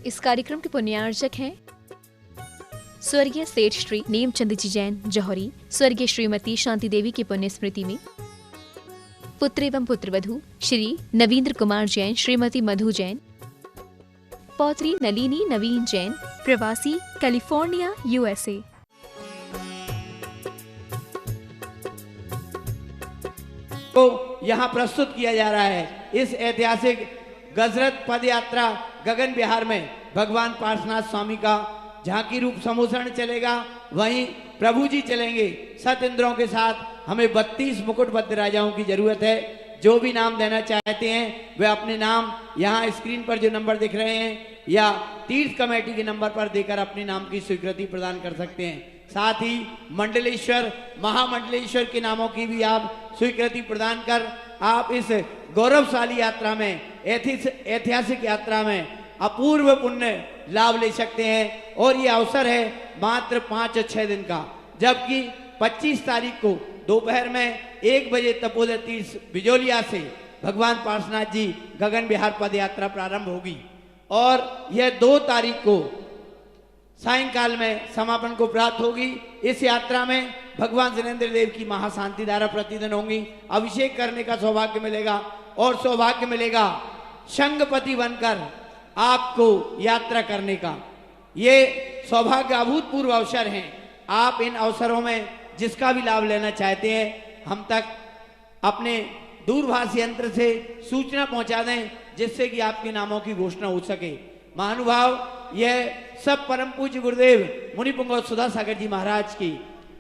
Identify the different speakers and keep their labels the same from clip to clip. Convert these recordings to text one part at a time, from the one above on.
Speaker 1: इस कार्यक्रम के पुण्यार्चक हैं स्वर्गीय सेठ श्री नेमचंद जी जैन जौहरी, स्वर्गीय श्रीमती शांति देवी की पुण्य स्मृति में पुत्र एवं पुत्रवधू श्री नवींद्र कुमार जैन, श्रीमती मधु जैन, पौत्री नलिनी नवीन जैन, प्रवासी कैलिफोर्निया USA।
Speaker 2: तो यहाँ प्रस्तुत किया जा रहा है इस ऐतिहासिक गजरत पद यात्रा गगन विहार में भगवान पार्श्वनाथ स्वामी का झांकी रूप समूसरण चलेगा। वहीं प्रभु जी चलेंगे सत इंद्रों के साथ। हमें 32 मुकुटबद्ध राजाओं की जरूरत है। जो भी नाम देना चाहते हैं वे अपने नाम यहाँ स्क्रीन पर जो नंबर दिख रहे हैं या तीर्थ कमेटी के नंबर पर देकर अपने नाम की स्वीकृति प्रदान कर सकते हैं। साथ ही मंडलेश्वर महामंडलेश्वर के नामों की भी आप स्वीकृति प्रदान कर आप इस गौरवशाली यात्रा में ऐतिहासिक यात्रा में अपूर्व पुण्य लाभ ले सकते हैं। और ये अवसर है मात्र 5 और 6 दिन का, जबकि 25 तारीख को दोपहर में 1 बजे तपोदय तीर्थ बिजोलिया से भगवान पार्श्वनाथ जी गगन विहार पद यात्रा प्रारंभ होगी और यह 2 तारीख को सायंकाल में समापन को प्राप्त होगी। इस यात्रा में भगवान जिनेंद्र देव की महाशांति धारा प्रतिदिन होंगी। अभिषेक करने का सौभाग्य मिलेगा और सौभाग्य मिलेगा संघपति बनकर आपको यात्रा करने का। ये सौभाग्य अभूतपूर्व अवसर हैं। आप इन अवसरों में जिसका भी लाभ लेना चाहते हैं हम तक अपने दूरभाष यंत्र से सूचना पहुंचा दें, जिससे कि आपके नामों की घोषणा हो सके। महानुभाव, यह सब परम पूज्य गुरुदेव मुनि पुंगव सुधा सागर जी महाराज की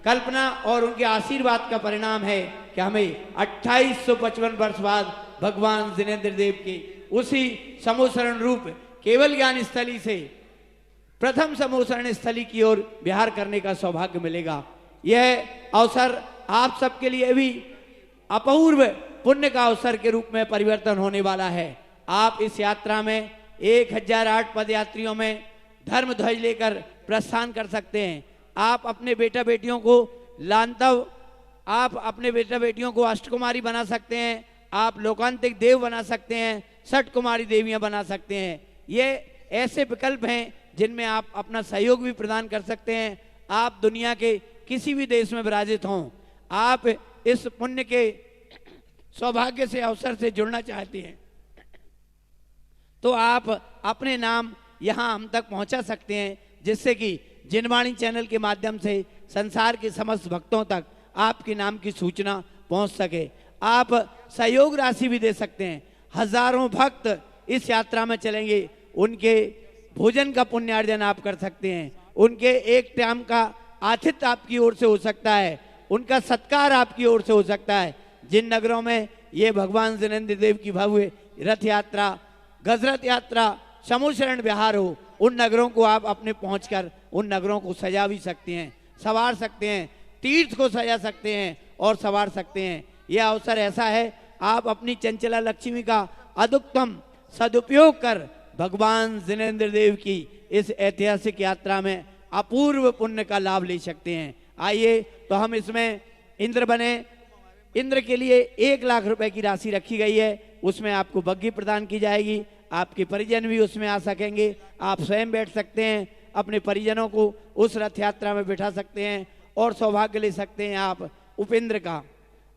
Speaker 2: कल्पना और उनके आशीर्वाद का परिणाम है कि हमें 2855 वर्ष बाद भगवान जिनेंद्र देव के उसी समूसरण रूप केवल ज्ञान स्थली से प्रथम समूसरण स्थली की ओर विहार करने का सौभाग्य मिलेगा। यह अवसर आप सबके लिए भी अपूर्व पुण्य का अवसर के रूप में परिवर्तन होने वाला है। आप इस यात्रा में 1008 पदयात्रियों में धर्म ध्वज लेकर प्रस्थान कर सकते हैं। आप अपने बेटा बेटियों को लांतव, आप अपने बेटा बेटियों को अष्टकुमारी बना सकते हैं, आप लोकांतिक देव बना सकते हैं, षट कुमारी देवियां बना सकते हैं। ये ऐसे विकल्प हैं जिनमें आप अपना सहयोग भी प्रदान कर सकते हैं। आप दुनिया के किसी भी देश में विराजित हों, आप इस पुण्य के सौभाग्य से अवसर से जुड़ना चाहते हैं तो आप अपने नाम यहाँ हम तक पहुँचा सकते हैं, जिससे कि जिनवाणी चैनल के माध्यम से संसार के समस्त भक्तों तक आपके नाम की सूचना पहुँच सके। आप सहयोग राशि भी दे सकते हैं। हजारों भक्त इस यात्रा में चलेंगे, उनके भोजन का पुण्यार्जन आप कर सकते हैं, उनके एक टाइम का आतिथ्य आपकी ओर से हो सकता है, उनका सत्कार आपकी ओर से हो सकता है। जिन नगरों में ये भगवान जिनेंद्र देव की भव्य रथ यात्रा, गजरत यात्रा, समूसरण विहार हो, उन नगरों को आप अपने पहुंचकर उन नगरों को सजा भी सकते हैं, संवार सकते हैं, तीर्थ को सजा सकते हैं और संवार सकते हैं। यह अवसर ऐसा है, आप अपनी चंचला लक्ष्मी का अधिकतम सदुपयोग कर भगवान जिनेंद्र देव की इस ऐतिहासिक यात्रा में अपूर्व पुण्य का लाभ ले सकते हैं। आइए तो हम इसमें इंद्र बने। इंद्र के लिए 1 लाख रुपए की राशि रखी गई है, उसमें आपको बग्घी प्रदान की जाएगी। आपके परिजन भी उसमें आ सकेंगे, आप स्वयं बैठ सकते हैं, अपने परिजनों को उस रथ यात्रा में बिठा सकते हैं और सौभाग्य ले सकते हैं आप उपेंद्र का।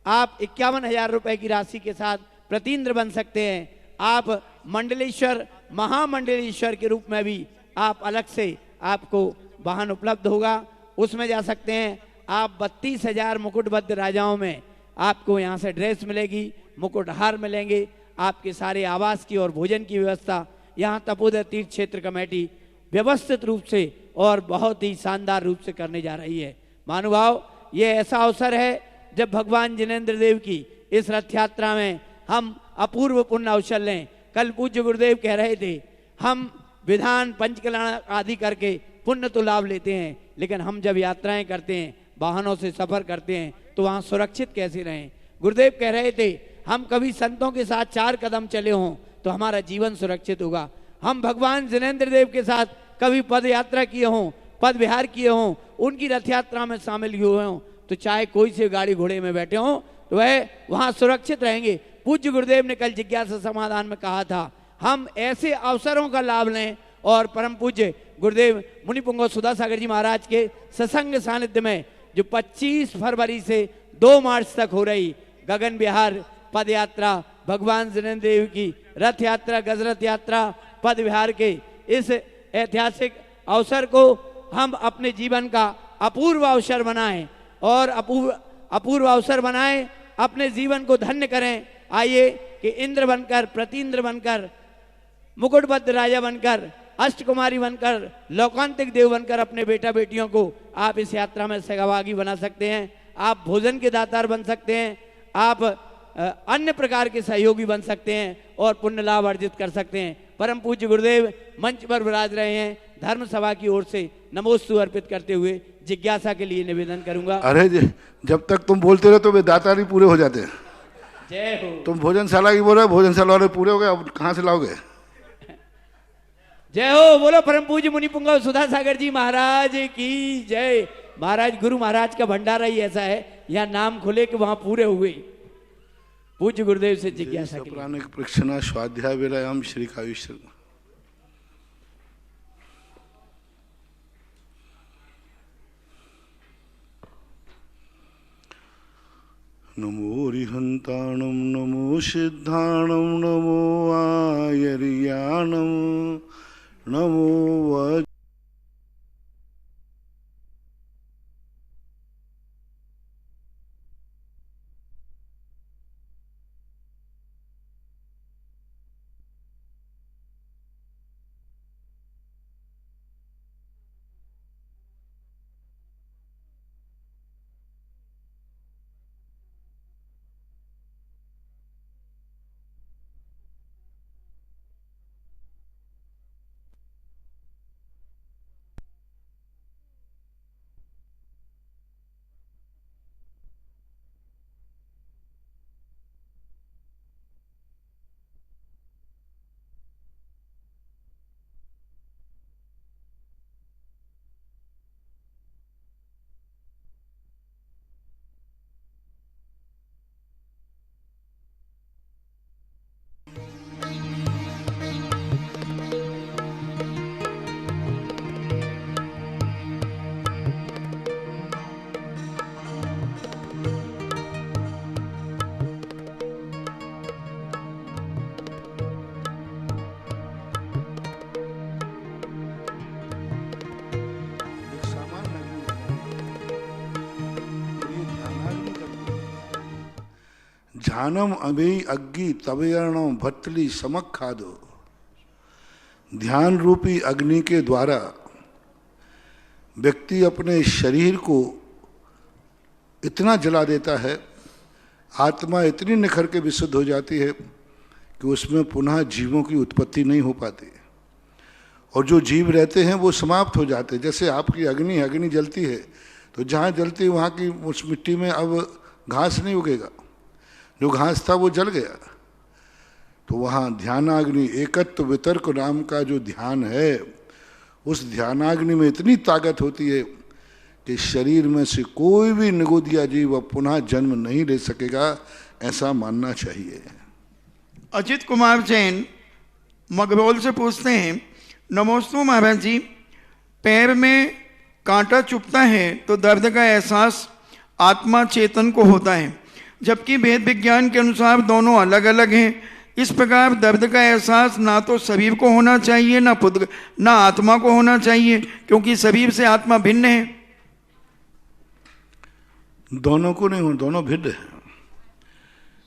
Speaker 2: आप 51,000 रुपए की राशि के साथ प्रतीन्द्र बन सकते हैं। आप मंडलेश्वर महामंडलेश्वर के रूप में भी आप अलग से आपको वाहन उपलब्ध होगा, उसमें जा सकते हैं। आप 32,000 मुकुटबद्ध राजाओं में आपको यहाँ से ड्रेस मिलेगी, मुकुट हार मिलेंगे, आपके सारे आवास की और भोजन की व्यवस्था यहाँ तपोदय तीर्थ क्षेत्र कमेटी व्यवस्थित रूप से और बहुत ही शानदार रूप से करने जा रही है। महानुभाव, ये ऐसा अवसर है जब भगवान जिनेंद्र देव की इस रथ यात्रा में हम अपूर्व पुण्य अवसर लें। कल पूज्य गुरुदेव कह रहे थे, हम विधान पंचकल्याण आदि करके पुण्य तो लाभ लेते हैं, लेकिन हम जब यात्राएं करते हैं, वाहनों से सफर करते हैं, तो वहाँ सुरक्षित कैसे रहें। गुरुदेव कह रहे थे, हम कभी संतों के साथ 4 कदम चले हों तो हमारा जीवन सुरक्षित होगा। हम भगवान जिनेंद्र देव के साथ कभी पद यात्रा किए हों, पद विहार किए हों, उनकी रथ यात्रा में शामिल हुए हों, तो चाहे कोई से गाड़ी घोड़े में बैठे हों तो वह वहाँ सुरक्षित रहेंगे। पूज्य गुरुदेव ने कल जिज्ञासा समाधान में कहा था, हम ऐसे अवसरों का लाभ लें और परम पूज्य गुरुदेव मुनि पुंगव सुधा सागर जी महाराज के सत्संग सानिध्य में जो 25 फरवरी से 2 मार्च तक हो रही गगन विहार पद यात्रा, भगवान जिनेंद्र देव की रथ यात्रा, गजरथ यात्रा, पद विहार के इस ऐतिहासिक अवसर को हम अपने जीवन का अपूर्व अवसर बनाएं और अपूर्व अवसर बनाएं, अपने जीवन को धन्य करें। आइए कि इंद्र बनकर, प्रतीन्द्र बनकर, मुकुटबद्ध राजा बनकर, अष्टकुमारी बनकर, लौकांतिक देव बनकर अपने बेटा बेटियों को आप इस यात्रा में सहभागी बना सकते हैं। आप भोजन के दातार बन सकते हैं, आप अन्य प्रकार के सहयोगी बन सकते हैं और पुण्य लाभ अर्जित कर सकते हैं। परम पूज्य गुरुदेव मंच पर विराज रहे हैं। धर्म सभा की ओर से नमोस्तु अर्पित करते हुए जिज्ञासा के लिए निवेदन करूंगा।
Speaker 3: अरे जब तक तुम बोलते रहे तो वे दाता नहीं पूरे हो जाते।
Speaker 2: जय हो।
Speaker 3: तुम भोजनशाला की बोल रहे, भोजनशाला वाले पूरे हो गए, अब कहाँ से लाओगे?
Speaker 2: जय हो। बोलो परम पूज्य मुनि पुंगव सुधा सागर जी महाराज की जय। महाराज गुरु महाराज का भंडारा ही ऐसा है, यहाँ नाम खुले कि वहां पूरे हुए। पूज्य गुरुदेव से जिज्ञासा के लिए।
Speaker 3: प्रक्षणा स्वाध्याय विराम श्री काव्य। नमो रिहंताणम नमो सिद्धाणम नमो आयर्याणम नमो वज ध्यानम अभि अग्नि तवेरणम भट्टली समक खादो। ध्यान रूपी अग्नि के द्वारा व्यक्ति अपने शरीर को इतना जला देता है, आत्मा इतनी निखर के विशुद्ध हो जाती है कि उसमें पुनः जीवों की उत्पत्ति नहीं हो पाती और जो जीव रहते हैं वो समाप्त हो जाते हैं। जैसे आपकी अग्नि जलती है तो जहाँ जलती है वहाँ की उस मिट्टी में अब घास नहीं उगेगा, जो घास था वो जल गया। तो वहाँ ध्यानाग्नि एकत्व वितर्क नाम का जो ध्यान है, उस ध्यानाग्नि में इतनी ताकत होती है कि शरीर में से कोई भी निगोदिया जीव अब पुनः जन्म नहीं ले सकेगा, ऐसा मानना चाहिए।
Speaker 4: अजित कुमार जैन मगरौल से पूछते हैं, नमोस्तु महाराज जी, पैर में कांटा चुभता है तो दर्द का एहसास आत्मा चेतन को होता है, जबकि वेद विज्ञान के अनुसार दोनों अलग अलग हैं। इस प्रकार दर्द का एहसास ना तो शरीर को होना चाहिए ना आत्मा को होना चाहिए, क्योंकि शरीर से आत्मा भिन्न है।
Speaker 3: दोनों को नहीं हो, दोनों भिन्न है।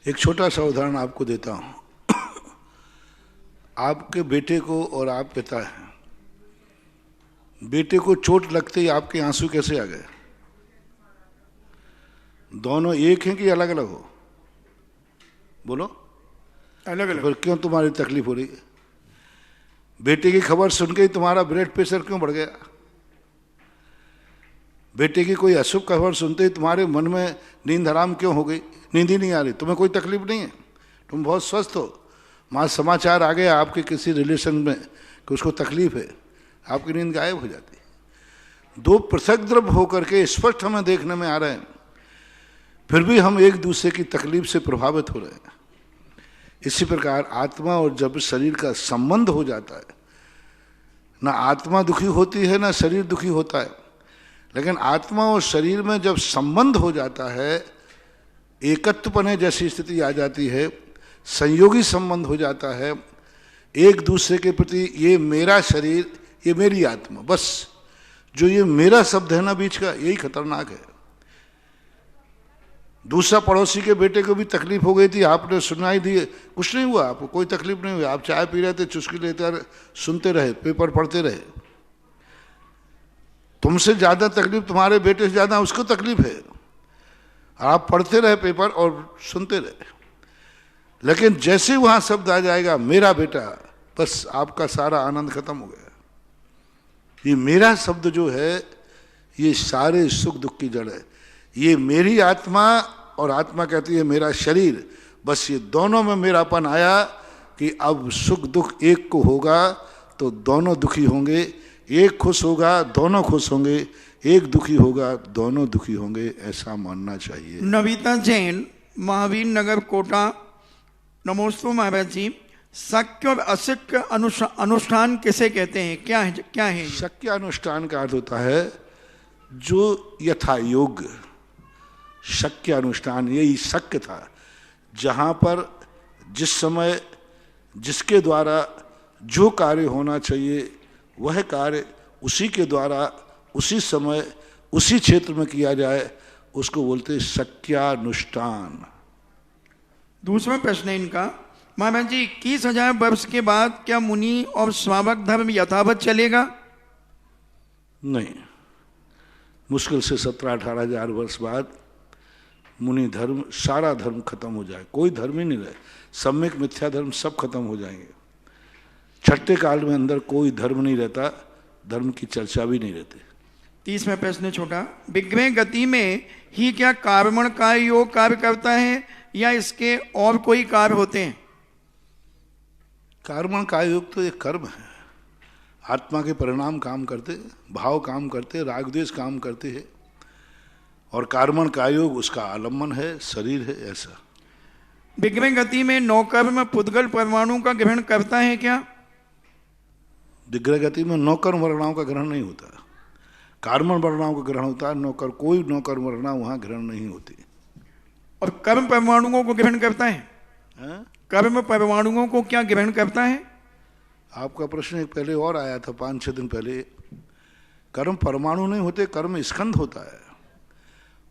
Speaker 3: एक छोटा सा उदाहरण आपको देता हूं। आपके बेटे को और आप पिता हैं, बेटे को चोट लगते ही आपके आंसू कैसे आ गए? दोनों एक हैं कि अलग अलग हो? बोलो।
Speaker 4: अलग अलग।
Speaker 3: फिर क्यों तुम्हारी तकलीफ हो रही है? बेटे की खबर सुन के ही तुम्हारा ब्लड प्रेशर क्यों बढ़ गया? बेटे की कोई अशुभ खबर सुनते ही तुम्हारे मन में नींद हराम क्यों हो गई? नींद ही नहीं आ रही, तुम्हें कोई तकलीफ नहीं है, तुम बहुत स्वस्थ हो। मां समाचार आ गया आपके किसी रिलेशन में कि उसको तकलीफ है, आपकी नींद गायब हो जाती है। दो पृथक द्रव्य होकर के स्पष्ट हमें देखने में आ रहे हैं, फिर भी हम एक दूसरे की तकलीफ से प्रभावित हो रहे हैं। इसी प्रकार आत्मा और जब शरीर का संबंध हो जाता है, ना आत्मा दुखी होती है ना शरीर दुखी होता है, लेकिन आत्मा और शरीर में जब संबंध हो जाता है, एकत्वपने जैसी स्थिति आ जाती है, संयोगी संबंध हो जाता है एक दूसरे के प्रति, ये मेरा शरीर, ये मेरी आत्मा, बस जो ये मेरा शब्द है ना बीच का, यही खतरनाक है। दूसरा पड़ोसी के बेटे को भी तकलीफ हो गई थी, आपने सुनाई दी, कुछ नहीं हुआ, आपको कोई तकलीफ नहीं हुई, आप चाय पी रहे थे, चुस्की लेते रहे, सुनते रहे, पेपर पढ़ते रहे। तुमसे ज्यादा तकलीफ तुम्हारे बेटे से ज्यादा उसको तकलीफ है, आप पढ़ते रहे पेपर और सुनते रहे। लेकिन जैसे वहां शब्द आ जाएगा मेरा बेटा, बस आपका सारा आनंद खत्म हो गया। ये मेरा शब्द जो है, ये सारे सुख दुख की जड़ है। ये मेरी आत्मा और आत्मा कहती है मेरा शरीर, बस ये दोनों में मेरापन आया कि अब सुख दुख एक को होगा तो दोनों दुखी होंगे, एक खुश होगा दोनों खुश होंगे, एक दुखी होगा दोनों दुखी होंगे, ऐसा मानना चाहिए।
Speaker 4: नविता जैन, महावीर नगर, कोटा। नमोस्तु महाराज जी, शक्य और अशक्य अनुष्ठान किसे कहते हैं, क्या है?
Speaker 3: शक्य अनुष्ठान का अर्थ होता है जो यथा योग्य। शक्य अनुष्ठान यही शक्य था, जहाँ पर जिस समय जिसके द्वारा जो कार्य होना चाहिए वह कार्य उसी के द्वारा उसी समय उसी क्षेत्र में किया जाए, उसको बोलते शक्यानुष्ठान।
Speaker 4: दूसरा प्रश्न है इनका, महाराज जी 21,000 वर्ष के बाद क्या मुनि और श्रावक धर्म यथावत चलेगा?
Speaker 3: नहीं, मुश्किल से 17-18 हजार वर्ष बाद मुनि धर्म, सारा धर्म खत्म हो जाए, कोई धर्म ही नहीं रहे, सम्यक मिथ्या धर्म सब खत्म हो जाएंगे। छठे काल में अंदर कोई धर्म नहीं रहता, धर्म की चर्चा भी नहीं रहती।
Speaker 4: 30वां प्रश्न छोटा, विग्रह गति में ही क्या कर्मण का योग कार्य करता है या इसके और कोई कार्य होते हैं?
Speaker 3: कर्मण का योग तो एक कर्म है, आत्मा के परिणाम काम करते, भाव काम करते, राग द्वेष काम करते हैं, और कर्मण का योग उसका आलम्बन है, शरीर है। ऐसा
Speaker 4: विग्रह गति में नौकर्म पुद्गल परमाणु का ग्रहण करता है क्या?
Speaker 3: विग्रह गति में नौकर्म वर्णाओं का ग्रहण नहीं होता, कर्मण वर्णाओं का ग्रहण होता है। नौकर, कोई नौकर वर्णा वहां ग्रहण नहीं होती।
Speaker 4: और कर्म परमाणुओं को ग्रहण करता है? कर्म परमाणुओं को क्या ग्रहण करता है?
Speaker 3: आपका प्रश्न एक पहले और आया था 5-6 दिन पहले। कर्म परमाणु नहीं होते, कर्म स्कंध होता है।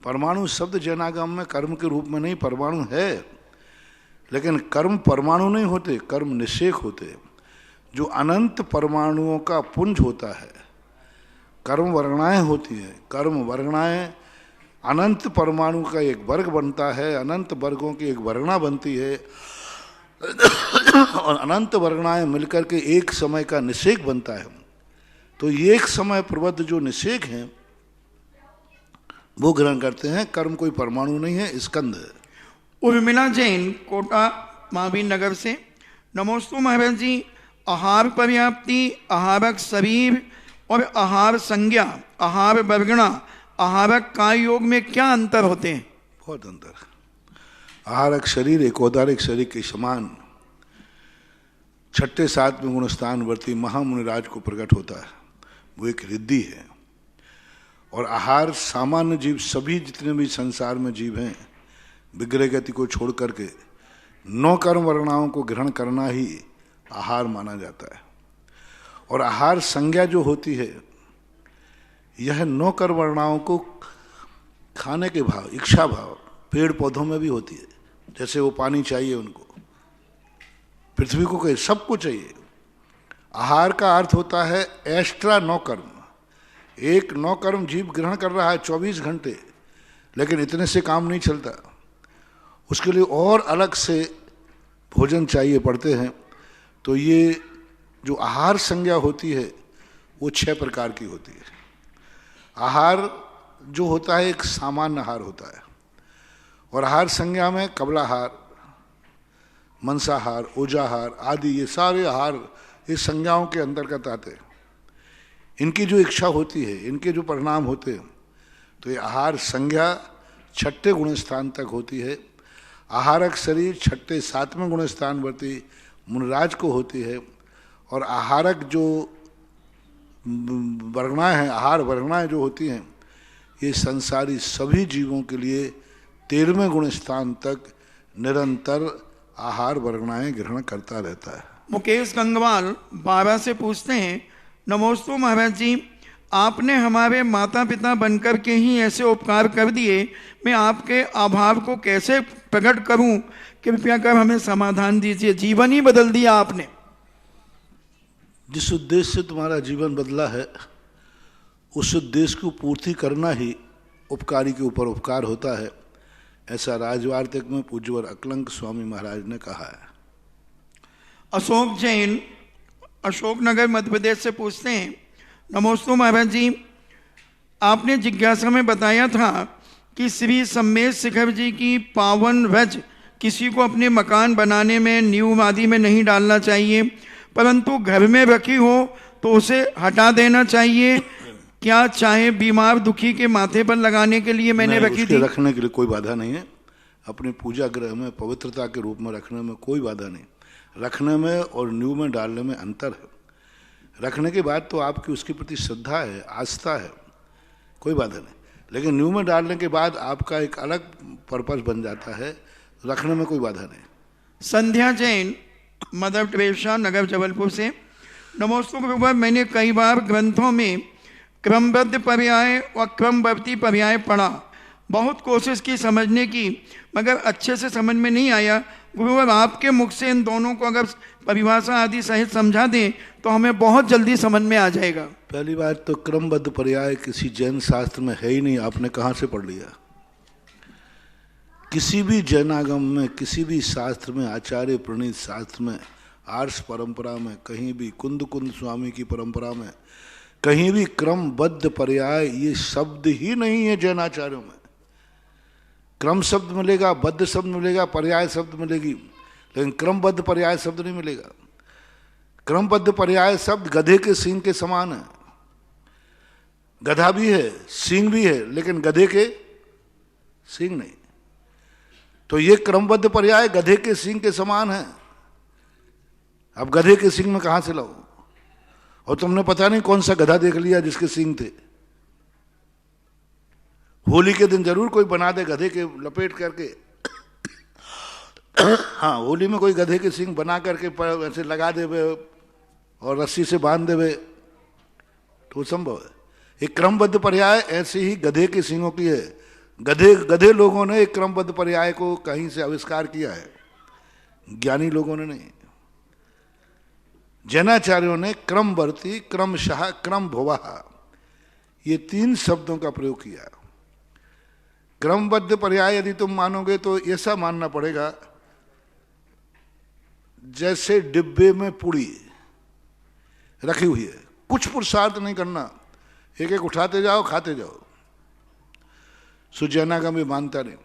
Speaker 3: परमाणु शब्द जैनागम में कर्म के रूप में नहीं, परमाणु है, लेकिन कर्म परमाणु नहीं होते, कर्म निषेक होते। जो अनंत परमाणुओं का पुंज होता है, कर्म वर्णाएं होती हैं। कर्म वर्णाएं अनंत परमाणु का एक वर्ग बनता है, अनंत वर्गों की एक वर्णा बनती है, और अनंत वर्णाएं मिलकर के एक समय का निषेक बनता है। तो ये एक समय प्रबद्ध जो निषेक हैं वो ग्रहण करते हैं। कर्म कोई परमाणु नहीं है, स्कंद है।
Speaker 4: उर्मिला जैन, कोटा महावीर नगर से। नमोस्तु महाराज जी, आहार पर्याप्ति, आहारक शरीर और आहार संज्ञा, आहार वर्गणा, आहारक काय योग में क्या अंतर होते हैं?
Speaker 3: बहुत अंतर। आहारक शरीर एक औदारिक शरीर के समान 6ठे 7वें गुण स्थानवर्ती महामुनिराज को प्रकट होता है, वो एक रिद्धि है। और आहार सामान्य जीव, सभी जितने भी संसार में जीव हैं, विग्रह गति को छोड़ करके 9 कर्म वर्णाओं को ग्रहण करना ही आहार माना जाता है। और आहार संज्ञा जो होती है, यह 9 कर्म वर्णाओं को खाने के भाव, इच्छा भाव पेड़ पौधों में भी होती है। जैसे वो पानी चाहिए उनको, पृथ्वी को कहीं सबको चाहिए। आहार का अर्थ होता है एक्स्ट्रा 9 कर्म। एक 9 कर्म जीव ग्रहण कर रहा है 24 घंटे, लेकिन इतने से काम नहीं चलता, उसके लिए और अलग से भोजन चाहिए पड़ते हैं। तो ये जो आहार संज्ञा होती है वो 6 प्रकार की होती है। आहार जो होता है एक सामान्य आहार होता है, और आहार संज्ञा में कबलाहार, मंसाहार, ओजाहार आदि ये सारे आहार इस संज्ञाओं के अंतर्गत आते हैं। इनकी जो इच्छा होती है, इनके जो परिणाम होते हैं, तो ये आहार संज्ञा 6ठे गुण स्थान तक होती है। आहारक शरीर 6ठे 7वें गुण स्थानवर्ती मुनिराज को होती है। और आहारक जो वर्गणाएं हैं, आहार वर्गणाएं जो होती हैं, ये संसारी सभी जीवों के लिए 13वें गुण स्थान तक निरंतर आहार वर्गणाएं ग्रहण करता रहता है।
Speaker 4: मुकेश गंगवाल बाबा से पूछते हैं, नमोस्तु महाराज जी, आपने हमारे माता पिता बनकर के ही ऐसे उपकार कर दिए, मैं आपके आभार को कैसे प्रकट करूं, कृपया कर हमें समाधान दीजिए। जीवन ही बदल दिया आपने।
Speaker 3: जिस उद्देश्य से तुम्हारा जीवन बदला है उस उद्देश्य को पूर्ति करना ही उपकारी के ऊपर उपकार होता है, ऐसा राजवार्तिक में पूज्यवर अकलंक स्वामी महाराज ने कहा है।
Speaker 4: अशोक जैन अशोकनगर मध्य प्रदेश से पूछते हैं, नमोस्तु महाराज जी, आपने जिज्ञासा में बताया था कि श्री सम्मेश शिखर जी की पावन रज किसी को अपने मकान बनाने में, नींव आदि में नहीं डालना चाहिए, परंतु घर में रखी हो तो उसे हटा देना चाहिए। क्या चाहे बीमार दुखी के माथे पर लगाने के लिए मैंने रखी थी?
Speaker 3: रखने के लिए कोई बाधा नहीं है। अपने पूजा गृह में पवित्रता के रूप में रखने में कोई बाधा नहीं। रखने में और नींव में डालने में अंतर है। रखने के बाद तो आपकी उसके प्रति श्रद्धा है, आस्था है, कोई बाधा नहीं, लेकिन नींव में डालने के बाद आपका एक अलग पर्पस बन जाता है, रखने में कोई बाधा नहीं।
Speaker 4: संध्या जैन मदर टेरेसा नगर जबलपुर से, नमोस्तु प्रभु, मैंने कई बार ग्रंथों में क्रमबद्ध पर्याय और क्रमवर्ती पर्याय पढ़ा, बहुत कोशिश की समझने की, मगर अच्छे से समझ में नहीं आया। गुरुवर आपके मुख से इन दोनों को अगर परिभाषा आदि सहित समझा दें तो हमें बहुत जल्दी समझ में आ जाएगा।
Speaker 3: पहली बात तो क्रमबद्ध पर्याय किसी जैन शास्त्र में है ही नहीं, आपने कहाँ से पढ़ लिया? किसी भी जैनागम में, किसी भी शास्त्र में, आचार्य प्रणीत शास्त्र में, आर्ष परंपरा में, कहीं भी कुंद स्वामी की परंपरा में, कहीं भी क्रमबद्ध पर्याय ये शब्द ही नहीं है जैनाचार्यों में। क्रम शब्द मिलेगा, बद्ध शब्द मिलेगा, पर्याय शब्द मिलेगी, लेकिन क्रमबद्ध पर्याय शब्द नहीं मिलेगा। क्रमबद्ध पर्याय शब्द गधे के सींग के समान है। गधा भी है, सींग भी है, लेकिन गधे के सींग नहीं। तो ये क्रमबद्ध पर्याय गधे के सींग के समान है। अब गधे के सींग में कहां से लाओ? और तुमने पता नहीं कौन सा गधा देख लिया जिसके सींग थे। होली के दिन जरूर कोई बना दे गधे के लपेट करके हाँ, होली में कोई गधे के सींग बना करके ऐसे लगा देवे और रस्सी से बांध देवे तो संभव है। एक क्रमबद्ध पर्याय ऐसे ही गधे के सींगों की है। गधे लोगों ने एक क्रमबद्ध पर्याय को कहीं से आविष्कार किया है, ज्ञानी लोगों ने नहीं। जैनाचार्यों ने क्रमवर्ती, क्रमशः, क्रम भुवः, ये 3 शब्दों का प्रयोग किया। क्रमबद्ध पर्याय यदि तुम मानोगे तो ऐसा मानना पड़ेगा जैसे डिब्बे में पुड़ी रखी हुई है, कुछ पुरुषार्थ नहीं करना, एक एक उठाते जाओ, खाते जाओ। सुजैनागम में मानता नहीं।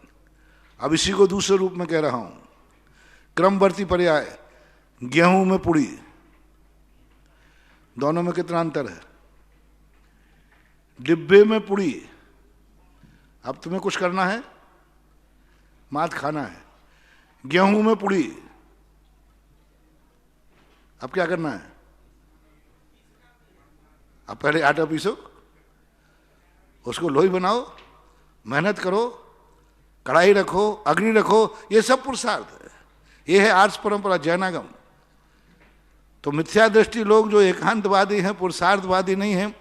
Speaker 3: अब इसी को दूसरे रूप में कह रहा हूं। क्रमवर्ती पर्याय, गेहूं में पुड़ी, दोनों में कितना अंतर है? डिब्बे में पुड़ी, अब तुम्हें कुछ करना है, मात खाना है। गेहूं में पुड़ी, अब क्या करना है? अब पहले आटा पीसो, उसको लोई बनाओ, मेहनत करो, कढ़ाई रखो, अग्नि रखो, ये सब पुरुषार्थ है। ये है आर्ष परंपरा, जैनागम। तो मिथ्या दृष्टि लोग जो एकांतवादी हैं, पुरुषार्थवादी नहीं हैं,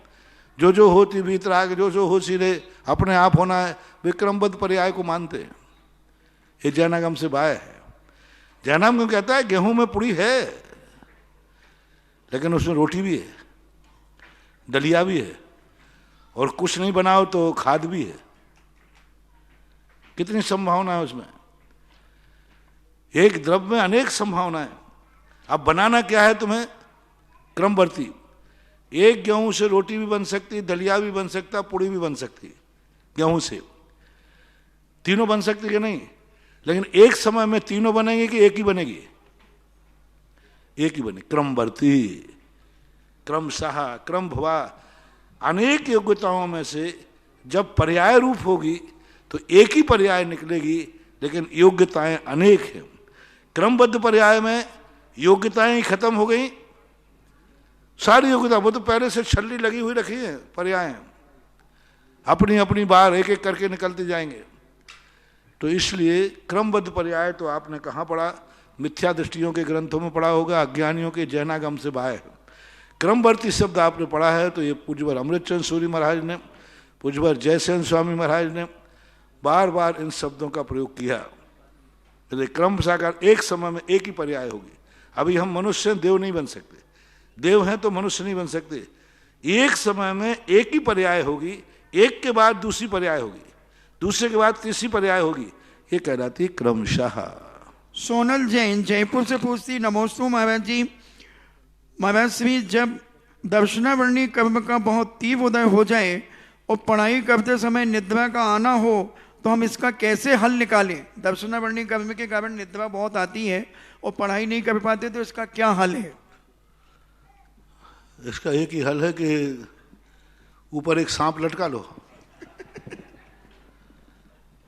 Speaker 3: जो होती वीतराग, जो हो सिरे, अपने आप होना है, वे क्रमबद्ध पर्याय को मानते हैं। ये जैनागम से बाय है। जैनागम कहता है गेहूं में पुड़ी है, लेकिन उसमें रोटी भी है, दलिया भी है, और कुछ नहीं बनाओ तो खाद भी है। कितनी संभावना है उसमें? एक द्रव्य में अनेक संभावनाएं। अब बनाना क्या है तुम्हें? क्रमवर्ती। एक गेहूं से रोटी भी बन सकती, दलिया भी बन सकता, पुड़ी भी बन सकती, गेहूं से तीनों बन सकती है नहीं? लेकिन एक समय में तीनों बनेंगे कि एक ही बनेगी? एक ही बने। क्रमवर्ती, क्रमशः, क्रम भवा, अनेक योग्यताओं में से जब पर्याय रूप होगी तो एक ही पर्याय निकलेगी, लेकिन योग्यताएं अनेक हैं। क्रमबद्ध पर्याय में योग्यताएं ही खत्म हो गई, सारी योग्यता, वो तो पहले से छल्ली लगी हुई रखी है, पर्याय अपनी अपनी बार एक एक करके निकलते जाएंगे। तो इसलिए क्रमबद्ध पर्याय तो आपने कहाँ पढ़ा? मिथ्या दृष्टियों के ग्रंथों में पढ़ा होगा, अज्ञानियों के जैनागम से बाहर। क्रमवर्ती शब्द आपने पढ़ा है तो ये पूज्यवर अमृतचंद सूरी महाराज ने, पूज्यवर जयसेन स्वामी महाराज ने बार बार इन शब्दों का प्रयोग किया। क्रम साकार एक समय में एक ही पर्याय होगी। अभी हम मनुष्य देव नहीं बन सकते, देव हैं तो मनुष्य नहीं बन सकते। एक समय में एक ही पर्याय होगी, एक के बाद दूसरी पर्याय होगी, दूसरे के बाद तीसरी पर्याय होगी, ये कहलाती क्रमशः।
Speaker 4: सोनल जैन जयपुर से पूछती, नमोस्तु महाराज जी। महाराज श्री, जब दर्शनावर्णी कर्म का बहुत तीव्र उदय हो जाए और पढ़ाई करते समय निद्रा का आना हो तो हम इसका कैसे हल निकालें? दर्शनावर्णी कर्म के कारण निद्रा बहुत आती है और पढ़ाई नहीं कर पाते, तो इसका क्या हल है?
Speaker 3: इसका एक ही हल है कि ऊपर एक सांप लटका लो।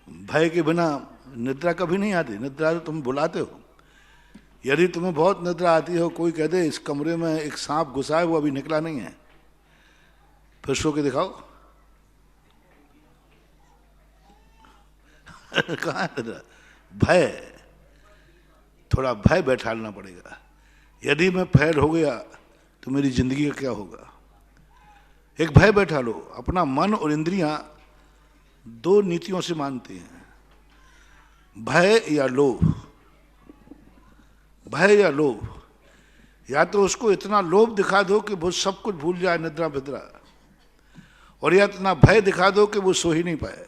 Speaker 3: भय के बिना निद्रा कभी नहीं आती। निद्रा तो तुम बुलाते हो। यदि तुम्हें बहुत निद्रा आती हो, कोई कह दे इस कमरे में एक सांप घुसा है, वो अभी निकला नहीं है, फिर सो के दिखाओ। कहाँ निद्रा? भय, थोड़ा भय बैठालना पड़ेगा। यदि मैं फैल हो गया तो मेरी जिंदगी का क्या होगा? एक भय बैठा लो। अपना मन और इंद्रियां दो नीतियों से मानती हैं, भय या लोभ। भय या लोभ, या तो उसको इतना लोभ दिखा दो कि वो सब कुछ भूल जाए, निद्रा फिद्रा, और या इतना भय दिखा दो कि वो सो ही नहीं पाए।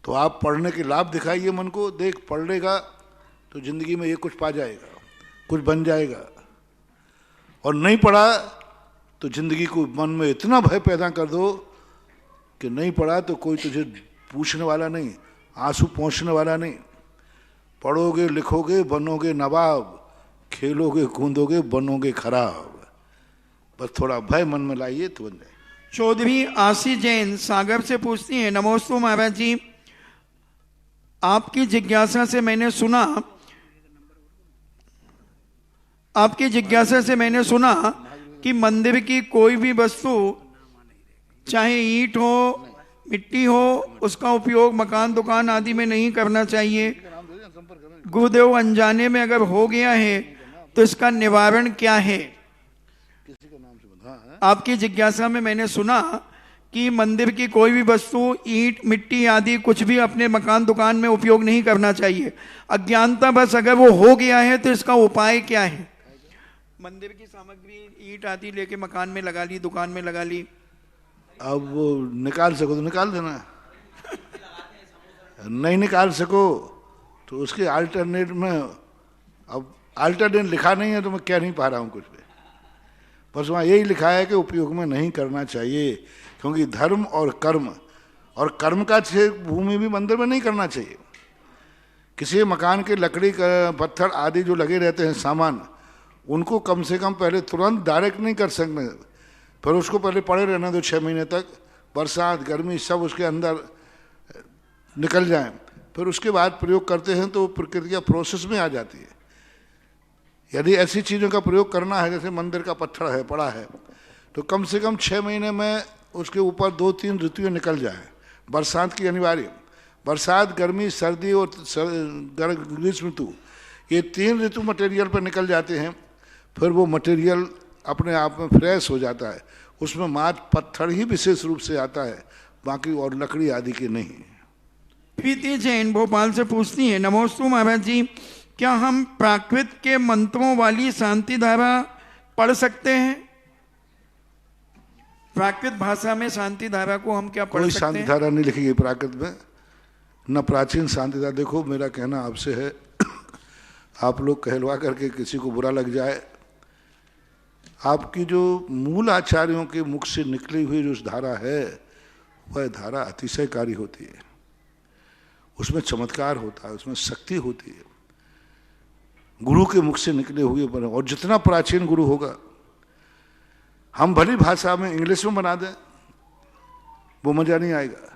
Speaker 3: तो आप पढ़ने के लाभ दिखाइए मन को, देख पढ़ लेगा तो जिंदगी में ये कुछ पा जाएगा, कुछ बन जाएगा। और नहीं पढ़ा तो जिंदगी को मन में इतना भय पैदा कर दो कि नहीं पढ़ा तो कोई तुझे पूछने वाला नहीं, आंसू पहुंचने वाला नहीं। पढ़ोगे लिखोगे बनोगे नवाब, खेलोगे कूदोगे बनोगे खराब। बस थोड़ा भय मन में लाइए तो बन जाए।
Speaker 4: चौधरी आशी जैन सागर से पूछती हैं, नमोस्तु महाराज जी। आपकी जिज्ञासा से मैंने सुना कि मंदिर की कोई भी वस्तु, चाहे ईंट हो मिट्टी हो, उसका उपयोग मकान दुकान आदि में नहीं करना चाहिए। गुरुदेव अनजाने में अगर हो गया है तो इसका निवारण क्या है? आपकी जिज्ञासा में मैंने सुना कि मंदिर की कोई भी वस्तु, ईंट मिट्टी आदि कुछ भी अपने मकान दुकान में उपयोग नहीं करना चाहिए। अज्ञानता बस अगर वो हो गया है तो इसका उपाय क्या है? मंदिर की सामग्री ईंट आदि लेके मकान में लगा ली, दुकान में लगा ली,
Speaker 3: अब वो निकाल सको तो निकाल देना, नहीं निकाल सको तो उसके अल्टरनेट में, अब अल्टरनेट लिखा नहीं है तो मैं कह नहीं पा रहा हूँ कुछ भी। बस वहाँ यही लिखा है कि उपयोग में नहीं करना चाहिए, क्योंकि धर्म और कर्म का भूमि भी मंदिर में नहीं करना चाहिए। किसी मकान के लकड़ी का पत्थर आदि जो लगे रहते हैं सामान, उनको कम से कम पहले तुरंत डायरेक्ट नहीं कर सकते, फिर उसको पहले पड़े रहना दो 6 महीने तक, बरसात गर्मी सब उसके अंदर निकल जाए, फिर उसके बाद प्रयोग करते हैं तो प्रक्रिया प्रोसेस में आ जाती है। यदि ऐसी चीज़ों का प्रयोग करना है, जैसे मंदिर का पत्थर है पड़ा है, तो कम से कम 6 महीने में उसके ऊपर 2-3 ऋतुएं निकल जाए। बरसात की अनिवार्य, बरसात गर्मी सर्दी और ग्रीष्म ऋतु, ये 3 ऋतु मटेरियल पर निकल जाते हैं। फिर वो मटेरियल अपने आप में फ्रेश हो जाता है, उसमें मात्र पत्थर ही विशेष रूप से आता है, बाकी और लकड़ी आदि के नहीं।
Speaker 4: प्रीति जैन भोपाल से पूछती हैं, नमोस्तु महाराज जी। क्या हम प्राकृत के मंत्रों वाली शांति धारा पढ़ सकते हैं? प्राकृत भाषा में शांति धारा को हम क्या पढ़ सकते हैं?
Speaker 3: कोई शांति धारा नहीं लिखी गई प्राकृत में, न प्राचीन शांति धारा। देखो मेरा कहना आपसे है, आप लोग कहलवा करके किसी को बुरा लग जाए, आपकी जो मूल आचार्यों के मुख से निकली हुई जो धारा है, वह धारा अतिशयकारी होती है, उसमें चमत्कार होता है, उसमें शक्ति होती है, गुरु के मुख से निकले हुए पर। और जितना प्राचीन गुरु होगा, हम भली भाषा में इंग्लिश में बना दें, वो मजा नहीं आएगा।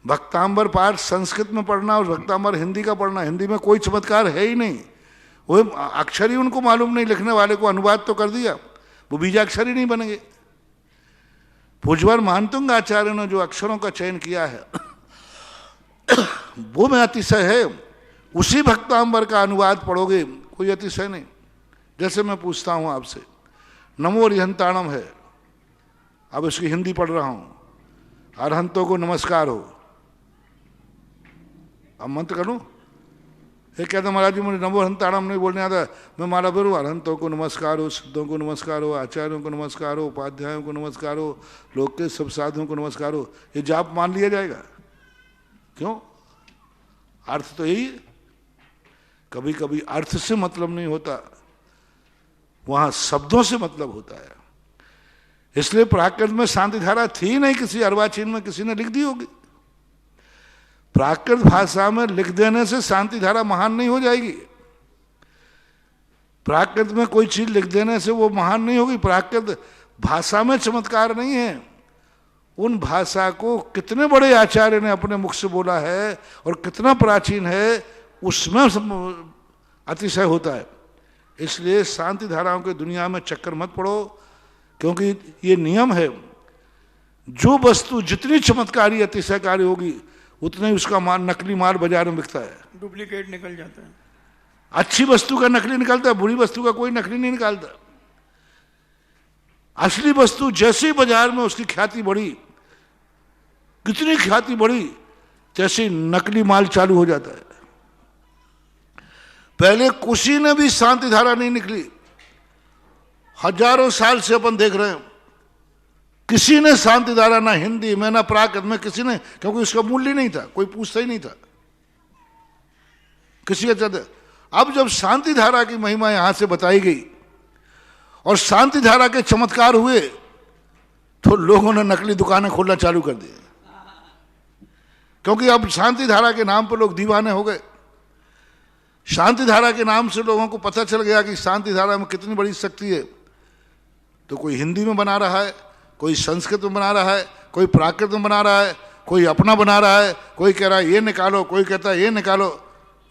Speaker 3: भक्तांबर पाठ संस्कृत में पढ़ना और भक्तांबर हिंदी का पढ़ना, हिंदी में कोई चमत्कार है ही नहीं, वो अक्षर ही उनको मालूम नहीं, लिखने वाले को अनुवाद तो कर दिया, वो बीजाक्षर ही नहीं बनेंगे। पूज्यवर महंतुंग आचार्य ने जो अक्षरों का चयन किया है वो में अतिशय है। उसी भक्तांबर का अनुवाद पढ़ोगे, कोई अतिशय नहीं। जैसे मैं पूछता हूं आपसे, नमो अरिहंताणम है, अब इसकी हिंदी पढ़ रहा हूं, अरहंतों को नमस्कार हो, अब मंत्र करूं? ये कहते महाराज जी मुझे नमो अरिहंताणम नहीं बोलने आता, मैं माला बोलूं, अरहंतों को नमस्कार हो, सिद्धों को नमस्कार हो, आचार्यों को नमस्कार हो, उपाध्यायों को नमस्कार हो, लोक के सब साधुओं को नमस्कार हो, ये जाप मान लिया जाएगा? क्यों? अर्थ तो यही है। कभी कभी अर्थ से मतलब नहीं होता, वहां शब्दों से मतलब होता है। इसलिए प्राकृत में शांति धारा थी नहीं, किसी अर्वाचीन में किसी ने लिख दी होगी। प्राकृत भाषा में लिख देने से शांति धारा महान नहीं हो जाएगी। प्राकृत में कोई चीज लिख देने से वो महान नहीं होगी। प्राकृत भाषा में चमत्कार नहीं है। उन भाषा को कितने बड़े आचार्य ने अपने मुख से बोला है और कितना प्राचीन है, उसमें अतिशय होता है। इसलिए शांति धाराओं के दुनिया में चक्कर मत पड़ो, क्योंकि ये नियम है, जो वस्तु जितनी चमत्कारी अतिशयकारी होगी उतना ही उसका माल, नकली माल बाजार में बिकता है,
Speaker 4: डुप्लीकेट निकल जाता है।
Speaker 3: अच्छी वस्तु का नकली निकलता है, बुरी वस्तु का कोई नकली नहीं निकालता। असली वस्तु जैसे ही बाजार में उसकी ख्याति बढ़ी, कितनी ख्याति बढ़ी, जैसे नकली माल चालू हो जाता है। पहले किसी ने भी शांति धारा नहीं निकली, हजारों साल से अपन देख रहे हैं, किसी ने शांति धारा ना हिंदी में ना प्राकृत में किसी ने, क्योंकि उसका मूल्य नहीं था, कोई पूछता ही नहीं था किसी का चलते। अब जब शांति धारा की महिमा यहां से बताई गई और शांति धारा के चमत्कार हुए, तो लोगों ने नकली दुकानें खोलना चालू कर दी, क्योंकि अब शांति धारा के नाम पर लोग दीवाने हो गए। शांति धारा के नाम से लोगों को पता चल गया कि शांति धारा में कितनी बड़ी शक्ति है। तो कोई हिंदी में बना रहा है, कोई संस्कृत में बना रहा है, कोई प्राकृत में बना रहा है, कोई अपना बना रहा है, कोई कह रहा है ये निकालो, कोई कहता है ये निकालो।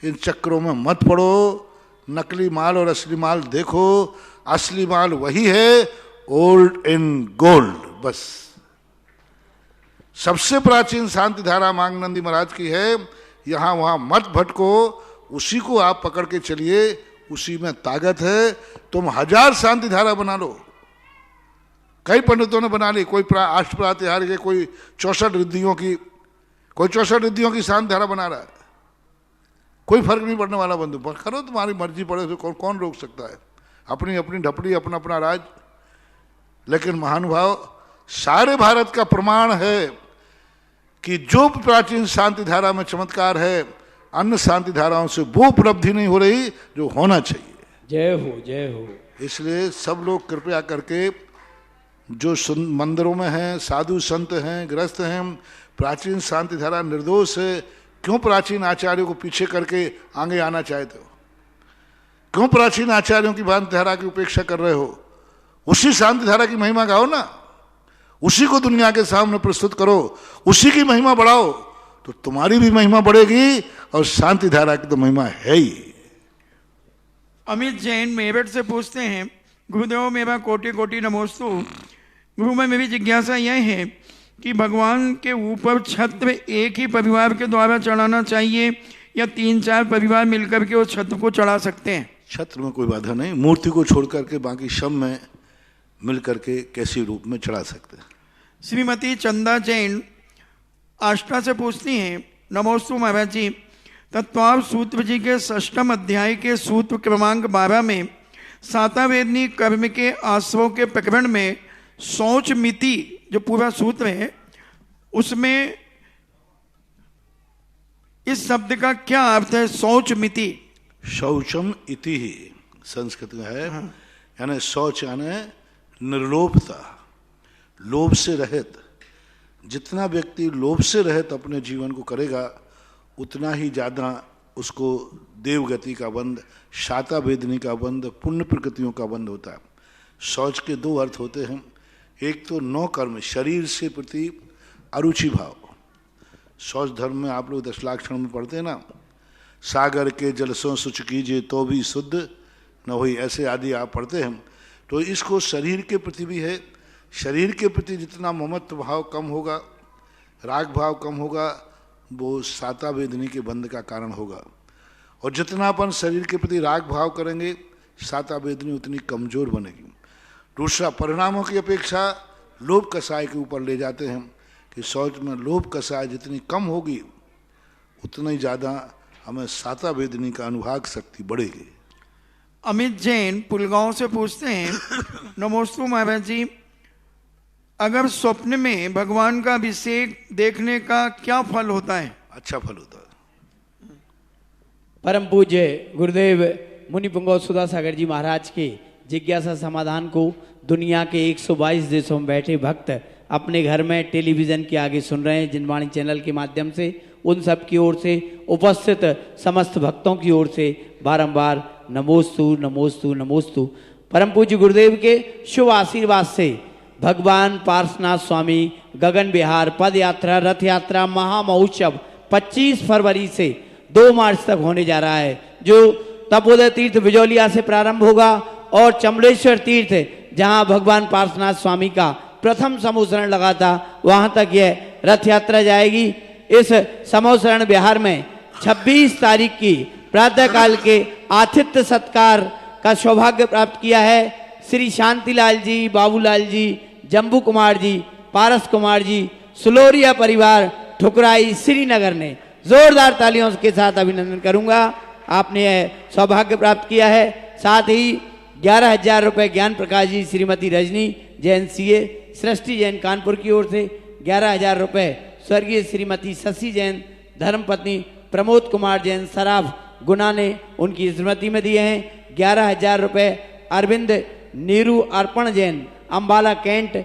Speaker 3: इन चक्करों में मत पड़ो। नकली माल और असली माल देखो। असली माल वही है, ओल्ड इन गोल्ड। बस सबसे प्राचीन शांति धारा मांगनंदी महाराज की है। यहां वहां मत भटको, उसी को आप पकड़ के चलिए, उसी में ताकत है। तुम 1000 शांति धारा बना लो, कई पंडितों ने बना ली, कोई अष्टप्रातिहार के, कोई 64 रिद्धियों की, कोई 64 रिद्धियों की शांति धारा बना रहा है। कोई फर्क नहीं पड़ने वाला। बंधु करो, तुम्हारी मर्जी पड़े तो कौन रोक सकता है? अपनी अपनी ढपड़ी, अपना अपना राज। लेकिन महानुभाव, सारे भारत का प्रमाण है कि जो प्राचीन शांति धारा में चमत्कार है, अन्य शांति धाराओं से वो उपलब्धि नहीं हो रही जो होना चाहिए।
Speaker 2: जय हो, जय हो।
Speaker 3: इसलिए सब लोग कृपया करके, जो मंदिरों में हैं, साधु संत हैं, गृहस्थ हैं, प्राचीन शांति धारा निर्दोष है, क्यों प्राचीन आचार्यों को पीछे करके आगे आना चाहते हो? क्यों प्राचीन आचार्यों की शांति धारा की उपेक्षा कर रहे हो? उसी शांति धारा की महिमा गाओ ना, उसी को दुनिया के सामने प्रस्तुत करो, उसी की महिमा बढ़ाओ, तो तुम्हारी भी महिमा बढ़ेगी और शांति धारा की तो महिमा है ही।
Speaker 4: अमित जैन मेरठ से पूछते हैं, गुरुदेव मेरा कोटि कोटि नमोस्तु। गुरु में मेरी जिज्ञासा यह है कि भगवान के ऊपर छत्र एक ही परिवार के द्वारा चढ़ाना चाहिए या 3-4 परिवार मिलकर के उस छत्र को चढ़ा सकते हैं?
Speaker 3: छत्र में कोई बाधा नहीं, मूर्ति को छोड़ करके बाकी सब में मिल करके कैसे रूप में चढ़ा सकते हैं।
Speaker 4: श्रीमती चंदा जैन आष्टा से पूछती हैं, नमोस्तु महाराज जी, तत्वाव सूत्र जी के 6वें अध्याय के सूत्र क्रमांक 12 में सातावेदनी कर्म के आश्रव के प्रकरण में शौच मिति जो पूरा सूत्र है, उसमें इस शब्द का क्या अर्थ है? शौच मिति।
Speaker 3: शौचम इति ही संस्कृत में है। यानी शौच यानी निर्लोभता, लोभ से रहित। जितना व्यक्ति लोभ से रहित अपने जीवन को करेगा, उतना ही ज्यादा उसको देवगति का बंध, शाता वेदनी का बंध, पुण्य प्रकृतियों का बंध होता है। शौच के 2 अर्थ होते हैं। एक तो 9 कर्म, शरीर से प्रति अरुचि भाव। शौच धर्म में आप लोग 10 लाख क्षण में पढ़ते हैं ना, सागर के जलसों शुच कीजिए तो भी शुद्ध न हुई, ऐसे आदि आप पढ़ते हैं। तो इसको शरीर के प्रति भी है। शरीर के प्रति जितना ममत्व भाव कम होगा, राग भाव कम होगा, वो साता वेदनी के बंध का कारण होगा। और जितना अपन शरीर के प्रति राग भाव करेंगे, साता वेदनी उतनी कमजोर बनेगी। दूसरा, परिणामों की अपेक्षा लोभ कषाय के ऊपर ले जाते हैं कि शौच में लोभ कषाय जितनी कम होगी उतना ही ज़्यादा हमें साता वेदनी का अनुभाग शक्ति बढ़ेगी।
Speaker 4: अमित जैन पुलगांव से पूछते हैं, नमोस्तु महाराज जी, अगर स्वप्न में भगवान का अभिषेक देखने का क्या फल होता है?
Speaker 3: अच्छा फल होता है।
Speaker 2: परम पूज्य गुरुदेव मुनि पुंगव सुधा सागर जी महाराज के जिज्ञासा समाधान को दुनिया के 122 देशों में बैठे भक्त अपने घर में टेलीविजन के आगे सुन रहे हैं, जिनवाणी चैनल के माध्यम से, उन सब की ओर से, उपस्थित समस्त भक्तों की ओर से बारंबार नमोस्तु नमोस्तु नमोस्तु। परम पूज्य गुरुदेव के शुभ आशीर्वाद से भगवान पार्श्वनाथ स्वामी गगन विहार पद यात्रा रथ यात्रा महामहोत्सव 25 फरवरी से 2 मार्च तक होने जा रहा है, जो तपोदय तीर्थ बिजौलिया से प्रारंभ होगा और चमड़ेश्वर तीर्थ जहां भगवान पार्श्वनाथ स्वामी का प्रथम समूह शरण लगा था, वहां तक यह रथ यात्रा जाएगी। इस समूह शरण विहार में 26 तारीख की प्रातःकाल के आतिथ्य सत्कार का सौभाग्य प्राप्त किया है श्री शांतिलाल जी, बाबूलाल जी, जम्बू कुमार जी, पारस कुमार जी, सुलोरिया परिवार ठुकराई श्रीनगर ने। जोरदार तालियों के साथ अभिनंदन करूंगा, आपने यह सौभाग्य प्राप्त किया है। साथ ही 11,000 रुपये ज्ञान प्रकाश जी, श्रीमती रजनी जैन CA, सृष्टि जैन कानपुर की ओर से 11,000 रुपये स्वर्गीय श्रीमती शशि जैन धर्मपत्नी प्रमोद कुमार जैन सराफ गुना ने उनकी स्मृति में दिए हैं। 11,000 रुपये अरविंद नीरू अर्पण जैन अम्बाला कैंट,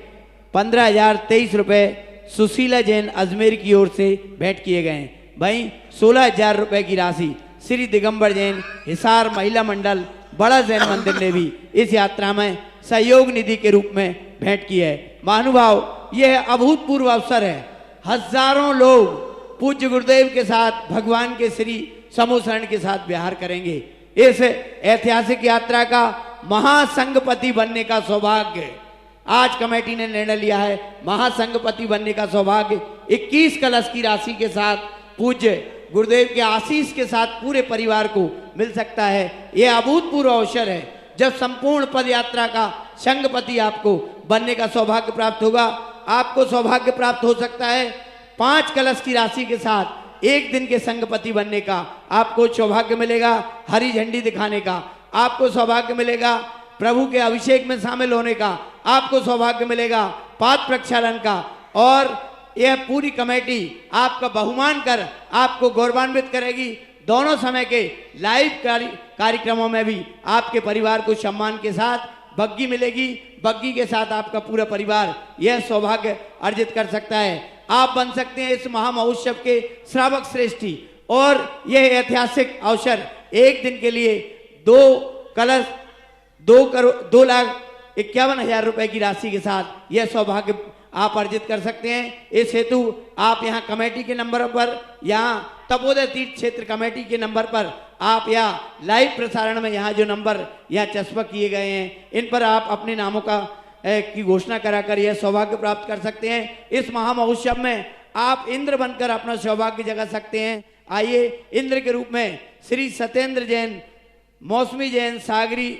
Speaker 2: 15,023 रुपये सुशीला जैन अजमेर की ओर से भेंट किए गए हैं। वहीं 16,000 रुपये की राशि श्री दिगंबर जैन हिसार महिला मंडल बड़ा जैन मंदिर ने भी इस यात्रा में सहयोग निधि के रूप में भेंट की है। महानुभाव, यह अभूतपूर्व अवसर है। हजारों लोग पूज्य गुरुदेव के साथ भगवान के श्री समूह शरण के साथ विहार करेंगे। इस ऐतिहासिक यात्रा का महासंघपति बनने का सौभाग्य आज कमेटी ने निर्णय लिया है। महासंघपति बनने का सौभाग्य 21 कलश की राशि के साथ पूज्य गुरुदेव के आशीष के साथ पूरे परिवार को मिल सकता है। यह अभूतपूर्व अवसर है जब संपूर्ण पद यात्रा का संघपति आपको बनने का सौभाग्य प्राप्त होगा। आपको सौभाग्य प्राप्त हो सकता है 5 कलश की राशि के साथ 1 दिन के संघपति बनने का आपको सौभाग्य मिलेगा। हरी झंडी दिखाने का आपको सौभाग्य मिलेगा। प्रभु के अभिषेक में शामिल होने का आपको सौभाग्य मिलेगा। पाद प्रक्षालन का, और यह पूरी कमेटी आपका बहुमान कर आपको गौरवान्वित करेगी। दोनों समय के लाइव कार्यक्रमों में भी आपके परिवार को सम्मान के साथ बग्गी मिलेगी। बग्गी के साथ आपका पूरा परिवार यह सौभाग्य अर्जित कर सकता है। आप बन सकते हैं इस महामहोत्सव के श्रावक श्रेष्ठी, और यह ऐतिहासिक अवसर 1 दिन के लिए 2 कलश 2,51,000 रुपए की राशि के साथ यह सौभाग्य आप अर्जित कर सकते हैं। इस हेतु आप यहाँ कमेटी के नंबर पर, यहाँ तपोदय तीर्थ क्षेत्र कमेटी के नंबर पर आप या लाइव प्रसारण में यहाँ जो नंबर यहाँ चस्पा किए गए हैं, इन पर आप अपने नामों का की घोषणा कराकर यह सौभाग्य प्राप्त कर सकते हैं। इस महामहोत्सव में आप इंद्र बनकर अपना सौभाग्य जगा सकते हैं। आइए, इंद्र के रूप में श्री सत्येंद्र जैन, मौसमी जैन सागरी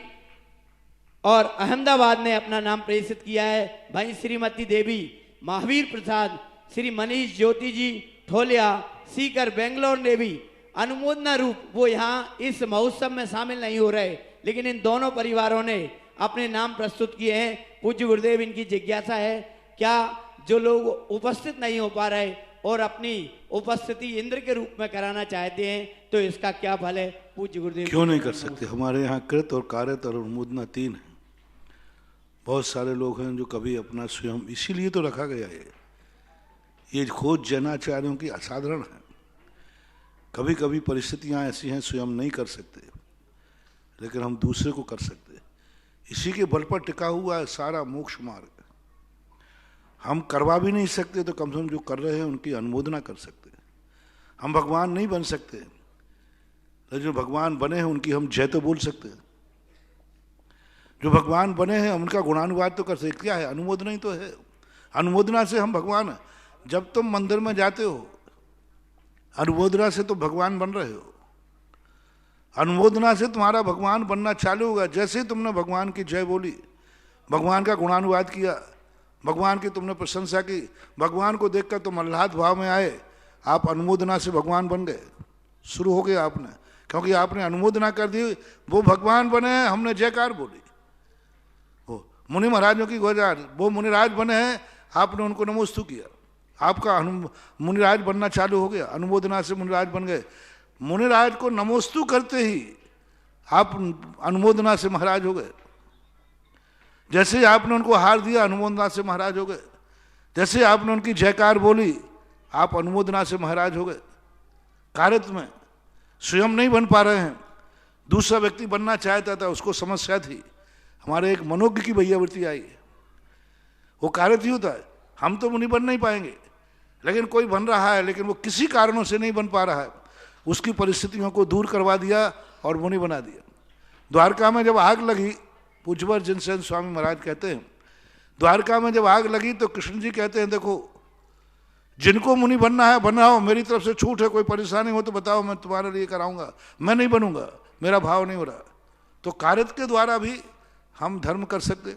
Speaker 2: और अहमदाबाद ने अपना नाम प्रेषित किया है। भाई श्रीमती देवी, महावीर प्रसाद, श्री मनीष ज्योति जी ठोलिया, सीकर बेंगलोर ने भी अनुमोदना रूप वो यहाँ इस महोत्सव में शामिल नहीं हो रहे, लेकिन इन दोनों परिवारों ने अपने नाम प्रस्तुत किए हैं। पूज्य गुरुदेव, इनकी जिज्ञासा है, क्या जो लोग उपस्थित नहीं हो पा रहे और अपनी उपस्थिति इंद्र के रूप में कराना चाहते हैं, तो इसका क्या फल है? पूज्य गुरुदेव
Speaker 3: क्यों नहीं कर सकते? हमारे यहाँ कृत और कार्यत और अनुमोदना 3 है। बहुत सारे लोग हैं जो कभी अपना स्वयं, इसीलिए तो रखा गया है। ये खोज जैनाचार्यों की असाधारण है। कभी कभी परिस्थितियां ऐसी हैं स्वयं नहीं कर सकते, लेकिन हम दूसरे को कर सकते हैं। इसी के बल पर टिका हुआ है सारा मोक्ष मार्ग। हम करवा भी नहीं सकते तो कम से कम जो कर रहे हैं उनकी अनुमोदना कर सकते हैं। हम भगवान नहीं बन सकते, लेकिन जो भगवान बने हैं उनकी हम जय तो बोल सकते हैं। जो भगवान बने हैं उनका गुणानुवाद तो कर सकते, क्या है अनुमोदना ही तो है। अनुमोदना से हम भगवान हैं। जब तुम मंदिर में जाते हो अनुमोदना से तो भगवान बन रहे हो, अनुमोदना से तुम्हारा भगवान बनना चालू होगा। जैसे ही तुमने भगवान की जय बोली, भगवान का गुणानुवाद किया, भगवान की तुमने प्रशंसा की, भगवान को देखकर तुम आह्लाद भाव में आए, आप अनुमोदना से भगवान बन गए। शुरू हो गया आपने, क्योंकि आपने अनुमोदना कर दी, वो भगवान बने हैं, हमने जयकार बोली। वो मुनि महाराजों की गुजार, वो मुनिराज बने हैं, आपने उनको नमोस्तु किया, आपका मुनिराज बनना चालू हो गया। अनुमोदना से मुनिराज बन गए। मुनिराज को नमोस्तु करते ही आप अनुमोदना से महाराज हो गए। जैसे आपने उनको हार दिया अनुमोदना से महाराज हो गए। जैसे आपने उनकी जयकार बोली आप अनुमोदना से महाराज हो गए। कार्यत में स्वयं नहीं बन पा रहे हैं, दूसरा व्यक्ति बनना चाहता था, उसको समस्या थी। हमारे एक मनोज्ञ की भैयावृत्ति आई, वो कार्यत ही होता है। हम तो मुनि बन नहीं पाएंगे, लेकिन कोई बन रहा है, लेकिन वो किसी कारणों से नहीं बन पा रहा है, उसकी परिस्थितियों को दूर करवा दिया और मुनि बना दिया। द्वारका में जब आग लगी, पूज्यवर जिनसेन स्वामी महाराज कहते हैं, द्वारका में जब आग लगी तो कृष्ण जी कहते हैं देखो जिनको मुनि बनना है बनाओ, मेरी तरफ से छूट है, कोई परेशानी हो तो बताओ, मैं तुम्हारे लिए कराऊंगा, मैं नहीं बनूंगा, मेरा भाव नहीं हो रहा। तो कार्यत के द्वारा भी हम धर्म कर सकते,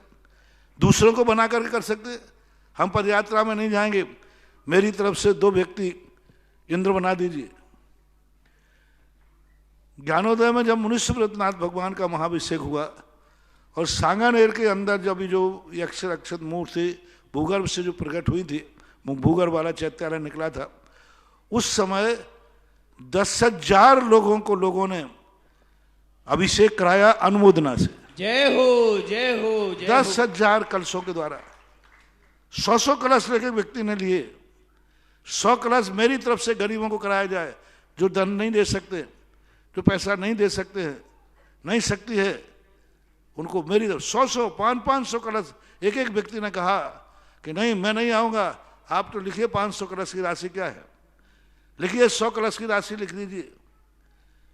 Speaker 3: दूसरों को बना करके कर सकते। हम पदयात्रा में नहीं जाएंगे, मेरी तरफ से 2 व्यक्ति इंद्र बना दीजिए। ज्ञानोदय में जब मुनीश्वरनाथ भगवान का महाभिषेक हुआ और सांगानेर के अंदर जब जो अक्षर अक्षत मूर्ति भूगर्भ से जो प्रकट हुई थी, भूगर्भ वाला चैत्यालय निकला था, उस समय 10,000 लोगों ने अभिषेक कराया अनुमोदना से।
Speaker 2: जय हो जय हो जय
Speaker 3: 10,000 कलशों के द्वारा 100 कलश लेके व्यक्ति ने लिए। 100 कलश मेरी तरफ से गरीबों को कराया जाए, जो धन नहीं दे सकते, जो पैसा नहीं दे सकते हैं, नहीं सकती है, उनको मेरी तरफ 100 500 कलश। एक एक व्यक्ति ने कहा कि नहीं मैं नहीं आऊंगा, आप तो लिखिए 500 कलश की राशि क्या है, लिखिए 100 कलश की राशि लिख दीजिए,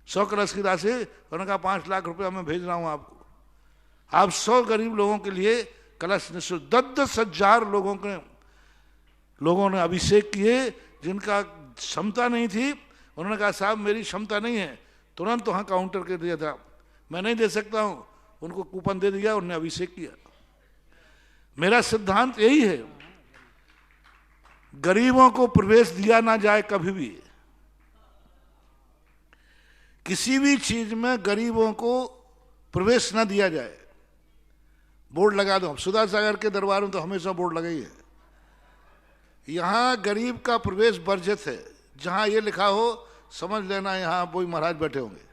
Speaker 3: 100 कलश की राशि। उन्होंने कहा 5 लाख रुपया मैं भेज रहा हूं आपको, आप 100 गरीब लोगों के लिए कलश निःशुल्क। 10,000 लोगों ने अभिषेक किए जिनका क्षमता नहीं थी। उन्होंने कहा साहब मेरी क्षमता नहीं है, तुरंत वहां काउंटर कर दिया था, मैं नहीं दे सकता हूं, उनको कूपन दे दिया, उन्होंने अभिषेक किया। मेरा सिद्धांत यही है, गरीबों को प्रवेश दिया ना जाए कभी भी, किसी भी चीज में गरीबों को प्रवेश ना दिया जाए। बोर्ड लगा दो, सुधा सागर के दरबार में तो हमेशा बोर्ड लगा ही है, यहां गरीब का प्रवेश वर्जित है। जहां ये लिखा हो समझ लेना यहां कोई महाराज बैठे होंगे।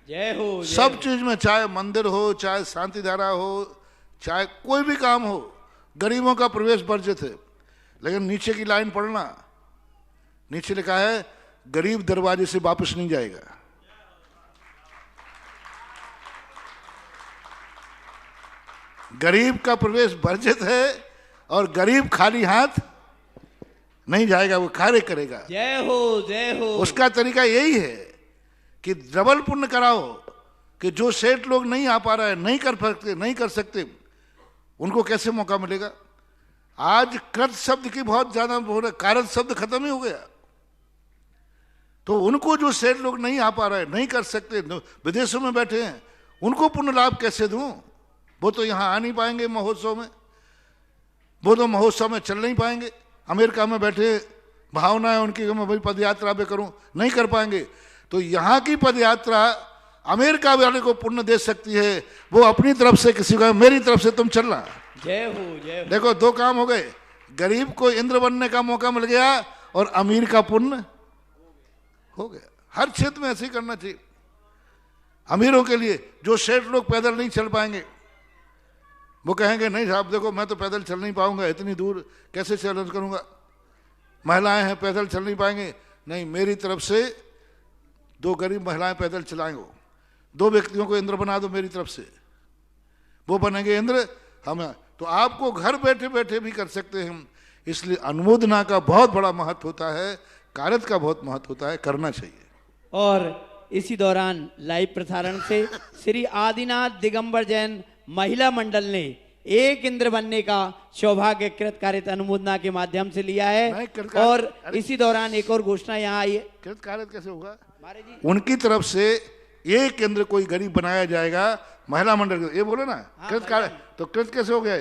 Speaker 2: जय हो
Speaker 3: सब चीज में, चाहे मंदिर हो, चाहे शांति धारा हो, चाहे कोई भी काम हो, गरीबों का प्रवेश वर्जित है। लेकिन नीचे की लाइन पढ़ना, नीचे लिखा है गरीब दरवाजे से वापस नहीं जाएगा। गरीब का प्रवेश वर्जित है और गरीब खाली हाथ नहीं जाएगा, वो कार्य करेगा।
Speaker 2: जय हो जय हो।
Speaker 3: उसका तरीका यही है कि डबल पुण्य कराओ, कि जो सेठ लोग नहीं आ पा रहे, नहीं कर सकते, उनको कैसे मौका मिलेगा। आज कृत शब्द की बहुत ज्यादा हो रहा है, कारत शब्द खत्म ही हो गया। तो उनको जो सेठ लोग नहीं आ पा रहे, नहीं कर सकते, विदेशों में बैठे हैं, उनको पुण्य लाभ कैसे दूं। वो तो यहां आ नहीं पाएंगे महोत्सव में, वो तो महोत्सव में चल नहीं पाएंगे। अमेरिका में बैठे भावना है उनकी, मैं भाई पद यात्रा पे करूं, नहीं कर पाएंगे। तो यहाँ की पद यात्रा अमेरिका वाले को पुण्य दे सकती है, वो अपनी तरफ से किसी को, मेरी तरफ से तुम चलना।
Speaker 2: जय हो जय हो।
Speaker 3: देखो 2 काम हो गए, गरीब को इंद्र बनने का मौका मिल गया और अमीर का पुण्य हो गया। हर क्षेत्र में ऐसे ही करना चाहिए। अमीरों के लिए, जो सेठ लोग पैदल नहीं चल पाएंगे, वो कहेंगे नहीं साहब देखो मैं तो पैदल चल नहीं पाऊंगा, इतनी दूर कैसे चैलेंज करूंगा, महिलाएं हैं पैदल चल नहीं पाएंगे, नहीं मेरी तरफ से 2 गरीब महिलाएं पैदल चलाएंगे, 2 व्यक्तियों को इंद्र बना दो मेरी तरफ से, वो बनेंगे इंद्र। हम तो आपको घर बैठे बैठे भी कर सकते हैं। इसलिए अनुमोदना का बहुत बड़ा महत्व होता है, कारत का बहुत महत्व होता है, करना चाहिए।
Speaker 2: और इसी दौरान लाइव प्रसारण से श्री आदिनाथ दिगंबर जैन महिला मंडल ने एक इंद्र बनने का सौभाग्य कृतकार्यता अनुमोदना के माध्यम से लिया
Speaker 3: नहीं,
Speaker 2: है।
Speaker 3: कृतकार्य-
Speaker 2: और इसी दौरान एक और घोषणा यहाँ आई है।
Speaker 3: कृत कार्य कैसे होगा?
Speaker 2: महाराज जी,
Speaker 3: उनकी तरफ से एक केंद्र कोई गरीब बनाया जाएगा महिला मंडल के, ये बोलो ना। कृत कार्य तो कृत कैसे हो गया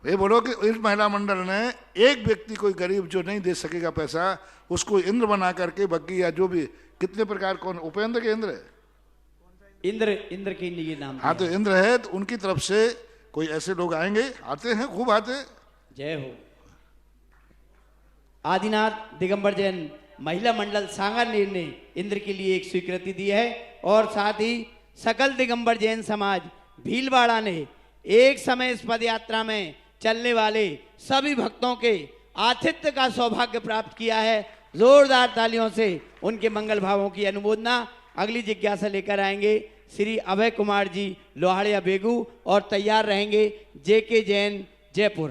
Speaker 3: ये बोलो कि इस महिला मंडल ने एक व्यक्ति कोई गरीब जो नहीं दे सकेगा पैसा, उसको इंद्र बना करके बग्गी या जो भी कितने प्रकार, कौन उपेंद्र के इंद्र है?
Speaker 2: इंद्र के ये नाम
Speaker 3: हाँ तो इंद्र है, तो उनकी तरफ से कोई ऐसे लोग आएंगे, आते हैं, खूब आते हैं।
Speaker 2: जय हो। आदिनाथ दिगंबर जैन महिला मंडल सांगानेर ने इंद्र के लिए एक स्वीकृति दी है और साथ ही सकल दिगंबर जैन समाज भीलवाड़ा ने एक समय इस पद यात्रा में चलने वाले सभी भक्तों के आतिथ्य का सौभाग्य प्राप्त किया है। जोरदार तालियों से उनके मंगल भावों की अनुमोदना। अगली जिज्ञासा लेकर आएंगे श्री अभय कुमार जी लोहाड़िया बेगू और तैयार रहेंगे जेके जैन जयपुर।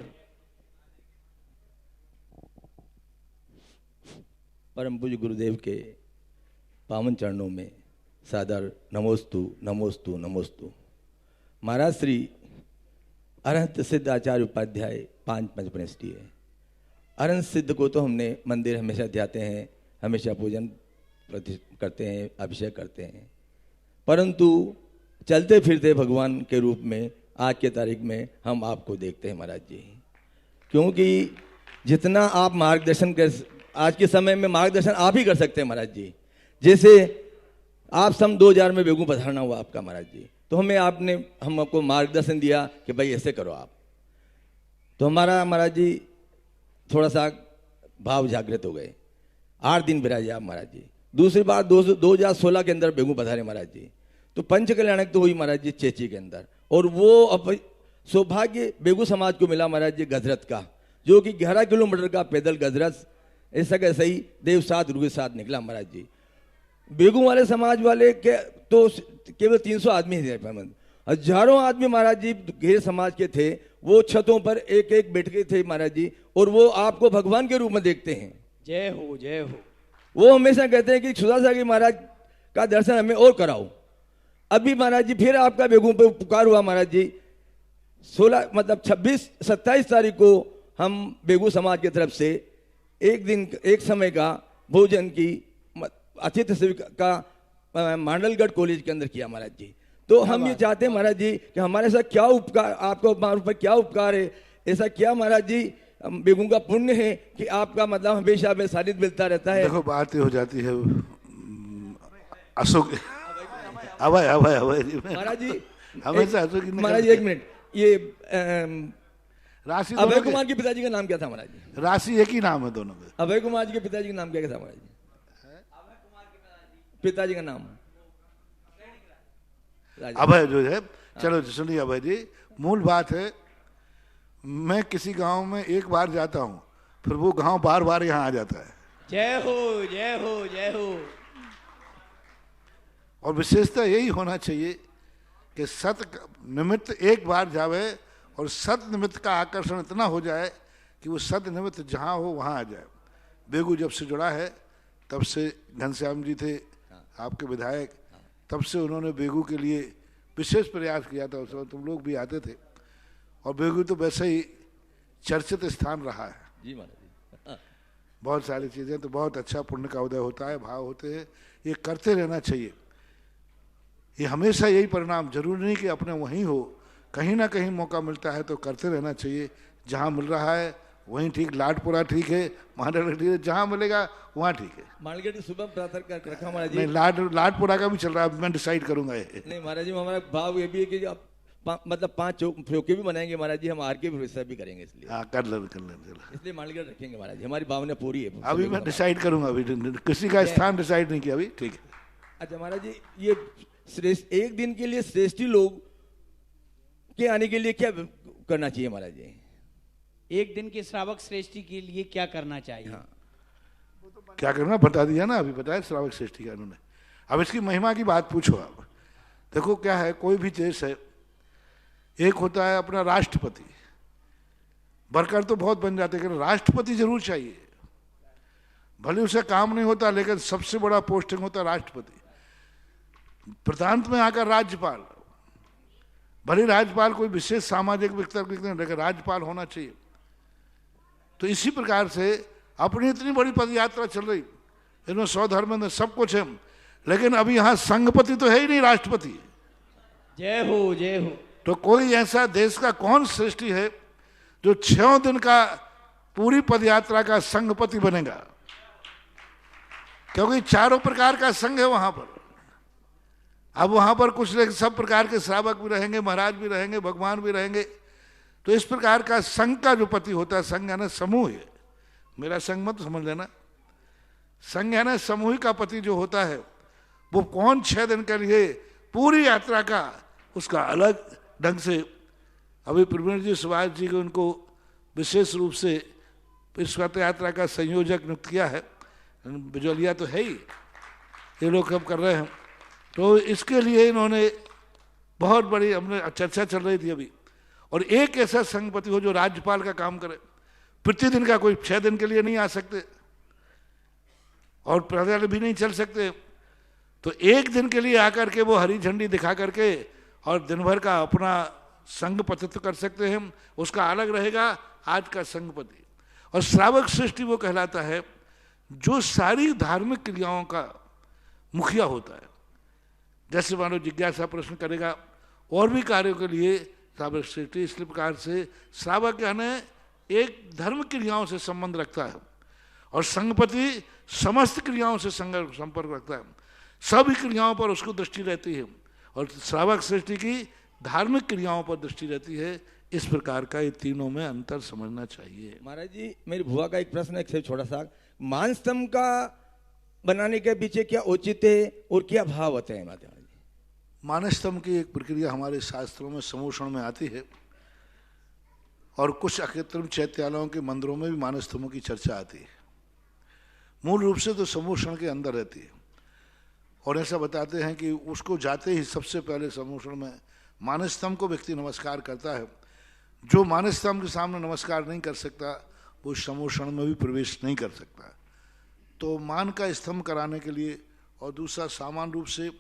Speaker 5: परम पूज्य गुरुदेव के पावन चरणों में सादर नमोस्तु नमोस्तु नमोस्तु। महाराज श्री अरहंत सिद्ध आचार्य उपाध्याय 5 पंचपनेष्ठीय। अरहंत सिद्ध को तो हमने मंदिर हमेशा जाते हैं, हमेशा पूजन करते हैं, अभिषेक करते हैं, परंतु चलते फिरते भगवान के रूप में आज के तारीख में हम आपको देखते हैं महाराज जी। क्योंकि जितना आप मार्गदर्शन कर, आज के समय में मार्गदर्शन आप ही कर सकते हैं महाराज जी। जैसे आप सन 2000 में बेगू पधारना हुआ आपका महाराज जी, तो हम आपको मार्गदर्शन दिया कि भाई ऐसे करो आप, तो हमारा महाराज जी थोड़ा सा भाव जागृत हो गए। 8 दिन विराजे आप महाराज जी। दूसरी बार 2016 के अंदर बेगू पधारे महाराज जी, तो पंच कल्याणक तो हुई महाराज जी चेची के अंदर, और वो अब सौभाग्य बेगू समाज को मिला महाराज जी गजरत का, जो कि 11 किलोमीटर का पैदल गजरत ऐसा कैसे ही देव साथ गुरु के साथ निकला महाराज जी। बेगू वाले समाज वाले के तो केवल 300 आदमी ही थे, हजारों आदमी महाराज जी घेर समाज के थे। वो छतों पर एक एक बैठे थे महाराज जी, और वो आपको भगवान के रूप में देखते हैं।
Speaker 2: जय हो जय हो।
Speaker 5: वो हमेशा कहते हैं कि सुधा की महाराज का दर्शन हमें और कराओ। अभी महाराज जी फिर आपका बेगू पे पुकार हुआ महाराज जी। 26-27 तारीख को हम बेगू समाज की तरफ से एक दिन एक समय का भोजन की अतिथि शिविर का मांडलगढ़ कॉलेज के अंदर किया महाराज जी। तो हम ये चाहते हैं महाराज जी कि हमारे साथ क्या उपकार, आपको हमारे ऊपर क्या उपकार है, ऐसा क्या महाराज जी बेगू का पुण्य है कि आपका मतलब हमेशा हमें सानिध्य मिलता रहता है।
Speaker 3: देखो बात हो जाती है अशोक अभय अभय अभय
Speaker 5: महाराज जी
Speaker 3: हमेशा अशोक
Speaker 5: महाराज जी 1 मिनट, ये
Speaker 3: राशि
Speaker 5: अभय कुमार के पिताजी का नाम क्या था महाराज जी?
Speaker 3: राशि एक ही नाम है दोनों में।
Speaker 5: अभय कुमार जी के पिताजी का नाम क्या था महाराज जी? पिताजी का नाम
Speaker 3: अभय जो है। चलो सुनिए अभय जी, मूल बात है, मैं किसी गांव में एक बार जाता हूं, फिर वो गांव बार बार यहां आ जाता है।
Speaker 2: जय हो जय हो जय हो।
Speaker 3: और विशेषता यही होना चाहिए कि सत निमित्त एक बार जावे और सत निमित्त का आकर्षण इतना हो जाए कि वो सत निमित्त जहाँ हो वहाँ आ जाए। बेगू जब से जुड़ा है तब से घनश्याम जी थे आपके विधायक, तब से उन्होंने बेगू के लिए विशेष प्रयास किया था। उस समय तुम लोग भी आते थे, और बेगू तो वैसे ही चर्चित स्थान रहा है
Speaker 5: जी महाराज जी।
Speaker 3: बहुत सारी चीज़ें। तो बहुत अच्छा पुण्य का उदय होता है, भाव होते हैं, ये करते रहना चाहिए। ये हमेशा यही परिणाम, जरूरी नहीं कि अपने वहीं हो, कहीं ना कहीं मौका मिलता है तो करते रहना चाहिए। जहाँ मिल रहा है वहीं ठीक, लाडपुरा ठीक है, महानगर ठीक है, जहाँ मिलेगा वहाँ ठीक है।
Speaker 5: मालगढ़ सुबह प्रातः कर रखा महाराज जी।
Speaker 3: नहीं, लाडपुरा का भी चल रहा है, मैं डिसाइड करूंगा ये।
Speaker 5: नहीं महाराज जी, हमारा भाव ये भी है कि आप मतलब 5 चौके भी बनाएंगे महाराज जी, हम आर के व्यवस्था भी करेंगे, इसलिए
Speaker 3: हाँ कर लें चलो।
Speaker 5: इसलिए मालगढ़ रखेंगे महाराज जी, हमारी भावना पूरी है।
Speaker 3: अभी मैं डिसाइड करूंगा, अभी किसी का स्थान डिसाइड नहीं किया अभी, ठीक है।
Speaker 5: अच्छा महाराज जी, ये श्रेष्ठ एक दिन के लिए श्रेष्ठी लोग के आने के लिए क्या करना चाहिए महाराज जी?
Speaker 2: एक दिन के श्रावक श्रेष्ठी के लिए क्या करना चाहिए?
Speaker 5: हाँ।
Speaker 3: क्या करना बता दिया ना, अभी बताया श्रावक श्रेष्ठी का उन्होंने। अब इसकी महिमा की बात पूछो आप। देखो क्या है, कोई भी देश है, एक होता है अपना राष्ट्रपति, वर्कर तो बहुत बन जाते हैं, लेकिन राष्ट्रपति जरूर चाहिए। भले उसे काम नहीं होता, लेकिन सबसे बड़ा पोस्टिंग होता है राष्ट्रपति। प्रांत में आकर राज्यपाल, भले राज्यपाल कोई विशेष सामाजिक व्यक्ति नहीं, लेकिन राज्यपाल होना चाहिए। तो इसी प्रकार से अपनी इतनी बड़ी पद यात्रा चल रही, इनमें 100 धर्म में सब कुछ है, लेकिन अभी यहाँ संघपति तो है ही नहीं, राष्ट्रपति।
Speaker 2: जय हो जय हो।
Speaker 3: तो कोई ऐसा देश का कौन सृष्टि है जो 6 दिन का पूरी पदयात्रा का संघपति बनेगा? क्योंकि चारों प्रकार का संघ है वहां पर। अब वहां पर कुछ सब प्रकार के श्रावक भी रहेंगे, महाराज भी रहेंगे, भगवान भी रहेंगे। तो इस प्रकार का संघ का जो पति होता है, संघ है ना समूह है, मेरा संघ मत समझ लेना, संघ है ना समूह का पति जो होता है, वो कौन 6 दिन के लिए पूरी यात्रा का उसका अलग ढंग से। अभी प्रवीण जी सुभाष जी को उनको विशेष रूप से इस रथ यात्रा का संयोजक नियुक्त किया है, बिजौलिया तो है ही, ये लोग अब कर रहे हैं। तो इसके लिए इन्होंने बहुत बड़ी हमने चर्चा चल रही थी अभी, और एक ऐसा संघपति हो जो राज्यपाल का काम करे। प्रतिदिन का कोई 6 दिन के लिए नहीं आ सकते और पैदल भी नहीं चल सकते, तो एक दिन के लिए आकर के वो हरी झंडी दिखा करके और दिन भर का अपना संघपतित्व कर सकते हैं, उसका अलग रहेगा आज का संघपति। और श्रावक सृष्टि वो कहलाता है जो सारी धार्मिक क्रियाओं का मुखिया होता है। जैसे मानो जिज्ञासा प्रश्न करेगा और भी कार्यों के लिए श्रावक सृष्टि, इस प्रकार से श्रावक यानी एक धर्म क्रियाओं से संबंध रखता है और संघपति समस्त क्रियाओं से संपर्क रखता है, सभी क्रियाओं पर उसको दृष्टि रहती है, और श्रावक सृष्टि की धार्मिक क्रियाओं पर दृष्टि रहती है। इस प्रकार का ये तीनों में अंतर समझना चाहिए।
Speaker 5: महाराज जी, मेरी भुआ का एक प्रश्न है छोटा सा, मान स्तंभ का बनाने के पीछे क्या औचित्य है और क्या भाव होते हैं? महाराज जी,
Speaker 3: मानस्तंभ की एक प्रक्रिया हमारे शास्त्रों में समूषण में आती है, और कुछ अकृत्रिम चैत्यालयों के मंदिरों में भी मानस्तंभों की चर्चा आती है। मूल रूप से तो समूषण के अंदर रहती है, और ऐसा बताते हैं कि उसको जाते ही सबसे पहले समूषण में मानस्तंभ को व्यक्ति नमस्कार करता है। जो मानस्तंभ के सामने नमस्कार नहीं कर सकता वो समूषण में भी प्रवेश नहीं कर सकता। तो मान का स्तंभ कराने के लिए, और दूसरा सामान्य रूप से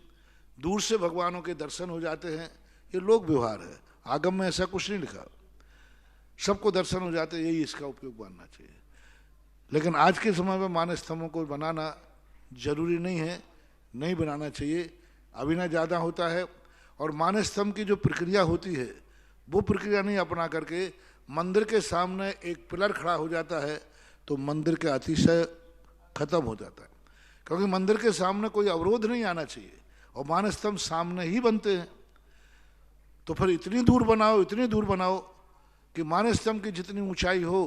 Speaker 3: दूर से भगवानों के दर्शन हो जाते हैं, ये लोक व्यवहार है, आगम में ऐसा कुछ नहीं लिखा, सबको दर्शन हो जाते हैं, यही इसका उपयोग मानना चाहिए। लेकिन आज के समय में मानस्तंभों को बनाना जरूरी नहीं है, नहीं बनाना चाहिए, अभी ना ज़्यादा होता है। और मानस्तंभ की जो प्रक्रिया होती है वो प्रक्रिया नहीं अपना करके मंदिर के सामने एक पिलर खड़ा हो जाता है तो मंदिर के अतिशय खत्म हो जाता है, क्योंकि मंदिर के सामने कोई अवरोध नहीं आना चाहिए और मानस्तंभ सामने ही बनते हैं। तो फिर इतनी दूर बनाओ कि मानस्तंभ की जितनी ऊंचाई हो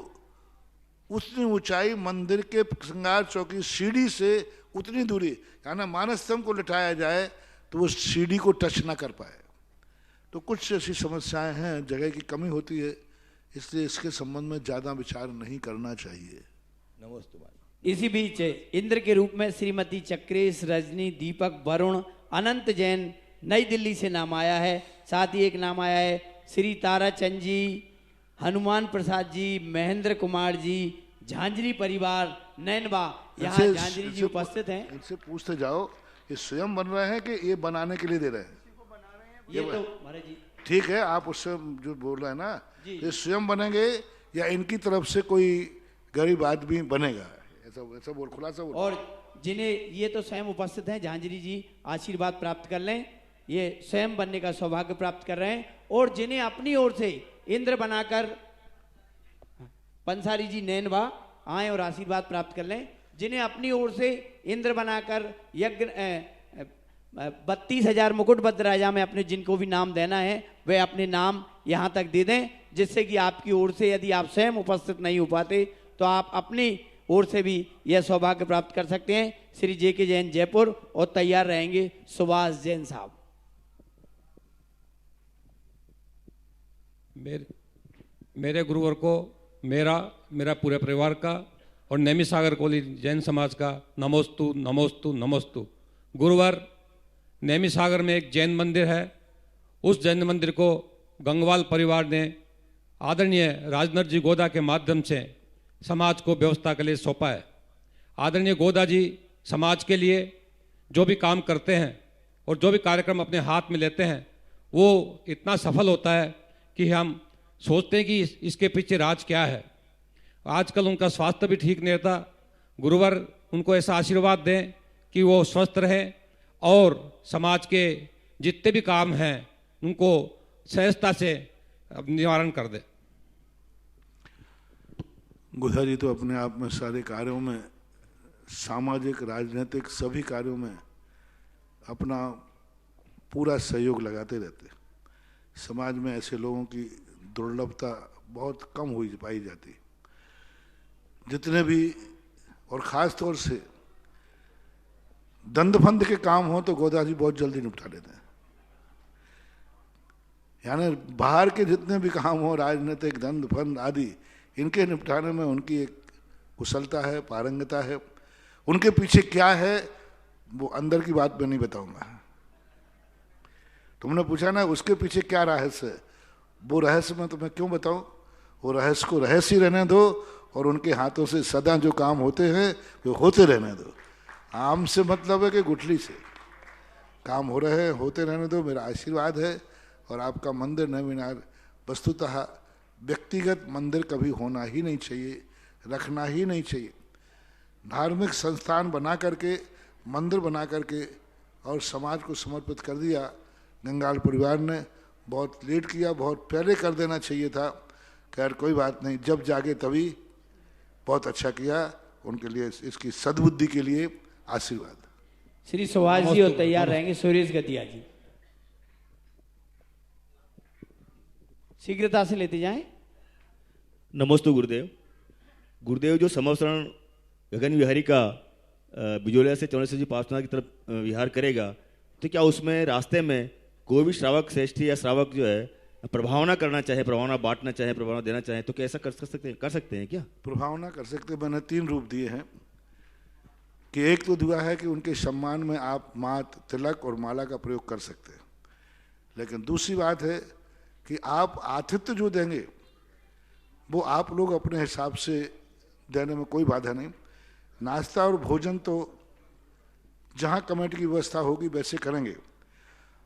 Speaker 3: उतनी ऊंचाई मंदिर के श्रृंगार चौकी सीढ़ी से उतनी दूरी, यानी मानस्तंभ को लिटाया जाए तो वो सीढ़ी को टच ना कर पाए। तो कुछ ऐसी समस्याएं हैं, जगह की कमी होती है, इसलिए इसके संबंध में ज्यादा विचार नहीं करना चाहिए।
Speaker 5: नमस्ते।
Speaker 2: इसी बीच इंद्र के रूप में श्रीमती चक्रेश, रजनी, दीपक, वरुण, अनंत जैन नई दिल्ली से नाम आया है। साथ ही एक नाम आया है श्री ताराचंद जी, हनुमान प्रसाद जी, महेंद्र कुमार जी, झांझरी परिवार, नैनवा। यहाँ झांझरी जी उपस्थित हैं।
Speaker 3: इनसे पूछते जाओ ये स्वयं बन रहे हैं कि ये बनाने के लिए दे रहे हैं?
Speaker 2: ये तो महाराज जी
Speaker 3: ठीक है, आप उससे जो बोल रहे हैं ना, ये स्वयं बनेंगे या इनकी तरफ से कोई गरीब आदमी बनेगा? ऐसा बोल, खुलासा बोल।
Speaker 2: और जिन्हें ये तो स्वयं उपस्थित हैं, झांझरी जी आशीर्वाद प्राप्त कर लें, ये स्वयं बनने का सौभाग्य प्राप्त कर रहे हैं। और जिन्हें अपनी ओर से इंद्र बनाकर, पंसारी जी नैनवा आए और आशीर्वाद प्राप्त कर लें। जिन्हें अपनी ओर से इंद्र बनाकर यज्ञ 32,000 मुकुटबद्ध राजा में अपने जिनको भी नाम देना है वे अपने नाम यहाँ तक दे दें, जिससे कि आपकी ओर से यदि आप स्वयं उपस्थित नहीं हो पाते तो आप अपनी ओर से भी यह सौभाग्य प्राप्त कर सकते हैं। श्री JK जैन जयपुर, और तैयार रहेंगे सुभाष जैन साहब।
Speaker 6: मेरे गुरुवर को मेरा पूरे परिवार का और नैमिसागर कोली जैन समाज का नमोस्तु नमोस्तु नमोस्तु। गुरुवार नैमिसागर में एक जैन मंदिर है, उस जैन मंदिर को गंगवाल परिवार ने आदरणीय राजनर जी गोदा के माध्यम से समाज को व्यवस्था के लिए सौंपा है। आदरणीय गोदा जी समाज के लिए जो भी काम करते हैं और जो भी कार्यक्रम अपने हाथ में लेते हैं वो इतना सफल होता है कि हम सोचते हैं कि इसके पीछे राज क्या है। आजकल उनका स्वास्थ्य भी ठीक नहीं रहता। गुरुवर उनको ऐसा आशीर्वाद दें कि वो स्वस्थ रहे और समाज के जितने भी काम हैं उनको सहजता से निवारण कर दे।
Speaker 3: गुधा जी तो अपने आप में सारे कार्यों में, सामाजिक, राजनीतिक सभी कार्यों में अपना पूरा सहयोग लगाते रहते। समाज में ऐसे लोगों की दुर्लभता बहुत कम हुई पाई जाती। जितने भी, और ख़ास तौर से दंड फंद के काम हो तो गोदा जी बहुत जल्दी निपटा लेते हैं। यानी बाहर के जितने भी काम हो, राजनीतिक, दंड फंद आदि, इनके निपटाने में उनकी एक कुशलता है, पारंगता है। उनके पीछे क्या है वो अंदर की बात मैं नहीं बताऊंगा। तुमने पूछा ना उसके पीछे क्या रहस्य है, वो रहस्य मैं तुम्हें क्यों बताऊं। वो रहस्य को रहस्य ही रहने दो और उनके हाथों से सदा जो काम होते हैं वो होते रहने दो। आम से मतलब है कि गुठली से काम हो रहे हैं, होते रहने दो, मेरा आशीर्वाद है। और आपका मंदिर नवीनार वस्तुतः व्यक्तिगत मंदिर कभी होना ही नहीं चाहिए, रखना ही नहीं चाहिए। धार्मिक संस्थान बना करके, मंदिर बना करके और समाज को समर्पित कर दिया गंगाल परिवार ने। बहुत लेट किया, बहुत पहले कर देना चाहिए था। खैर कोई बात नहीं, जब जागे तभी। बहुत अच्छा किया, उनके लिए, इसकी सद्बुद्धि के लिए आशीर्वाद।
Speaker 2: श्री सुभाष जी और तैयार रहेंगे सुरेश गतिया जी, शीघ्रता से लेते जाएं।
Speaker 7: नमोस्तु गुरुदेव। गुरुदेव जो समवसरण गगन विहारी का बिजोलिया से चौड़ेश्वर जी पार्श्वनाथ की तरफ विहार करेगा, तो क्या उसमें रास्ते में कोई भी श्रावक श्रेष्ठी या श्रावक जो है प्रभावना करना चाहे, प्रभावना बांटना चाहे, प्रभावना देना चाहे, तो कैसा कर सकते हैं क्या?
Speaker 3: प्रभावना कर सकते। मैंने 3 रूप दिए हैं कि एक तो दुआ है कि उनके सम्मान में आप मात, तिलक और माला का प्रयोग कर सकते हैं। लेकिन दूसरी बात है कि आप आतिथ्य जो देंगे वो आप लोग अपने हिसाब से देने में कोई बाधा नहीं। नाश्ता और भोजन तो जहाँ कमेटी की व्यवस्था होगी वैसे करेंगे।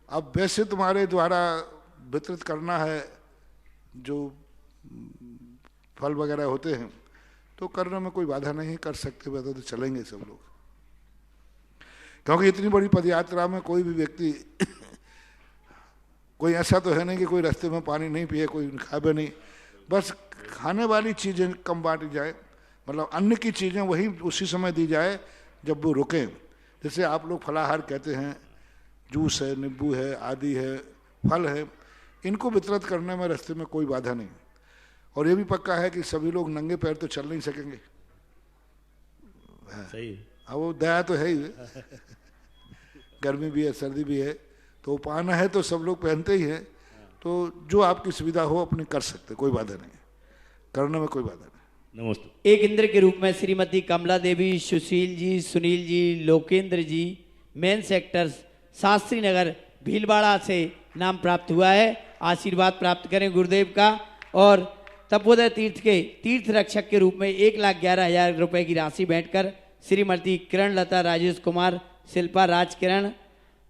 Speaker 3: अब वैसे तुम्हारे द्वारा वितरित करना है जो फल वगैरह होते हैं तो करने में कोई बाधा नहीं, कर सकते, वैसे तो चलेंगे सब लोग। क्योंकि इतनी बड़ी पदयात्रा में कोई भी व्यक्ति कोई ऐसा तो है नहीं कि कोई रास्ते में पानी नहीं पिए, कोई खावे नहीं। बस खाने वाली चीज़ें कम बांटी जाए, मतलब अन्न की चीज़ें वही उसी समय दी जाए जब वो रुकें। जैसे आप लोग फलाहार कहते हैं, जूस है, नींबू है, आदि है, फल है, इनको वितरित करने में रास्ते में कोई बाधा नहीं। और ये भी पक्का है कि सभी लोग नंगे पैर तो चल नहीं सकेंगे।
Speaker 7: सही।
Speaker 3: हाँ, वो दया तो है ही, गर्मी भी है, सर्दी भी है, तो पाना है तो सब लोग पहनते ही हैं। तो जो आपकी सुविधा हो अपनी कर सकते, कोई बाधा नहीं, करने में कोई बाधा नहीं।
Speaker 7: नमस्ते।
Speaker 2: एक इंद्र के रूप में श्रीमती कमला देवी, सुशील जी, सुनील जी, लोकेंद्र जी, मेन सेक्टर शास्त्री नगर भीलवाड़ा से नाम प्राप्त हुआ है। आशीर्वाद प्राप्त करें गुरुदेव का। और तपोदय तीर्थ के तीर्थ रक्षक के रूप में 1,11,000 रुपए की राशि भेंट कर श्रीमती किरण लता, राजेश कुमार, शिल्पा राजकिरण,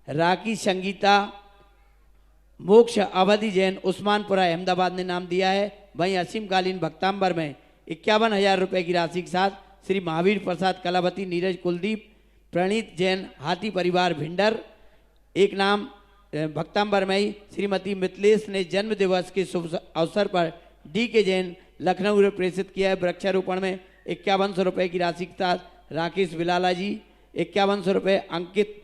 Speaker 2: राकी संगीता, मोक्ष अवधि जैन, उस्मानपुरा अहमदाबाद ने नाम दिया है। वहीं असीमकालीन भक्तांबर में 51,000 रुपए की राशि के साथ श्री महावीर प्रसाद कलावती, नीरज कुलदीप, प्रणीत जैन, हाथी परिवार भिंडर। एक नाम भक्तांबर में ही श्रीमती मिथिलेश ने जन्म दिवस के शुभ अवसर पर डी के जैन, लखनऊ में प्रेषित किया है। वृक्षारोपण में 5100 रुपये की राशि के साथ राकेश विलाला जी, 5100 रुपये अंकित,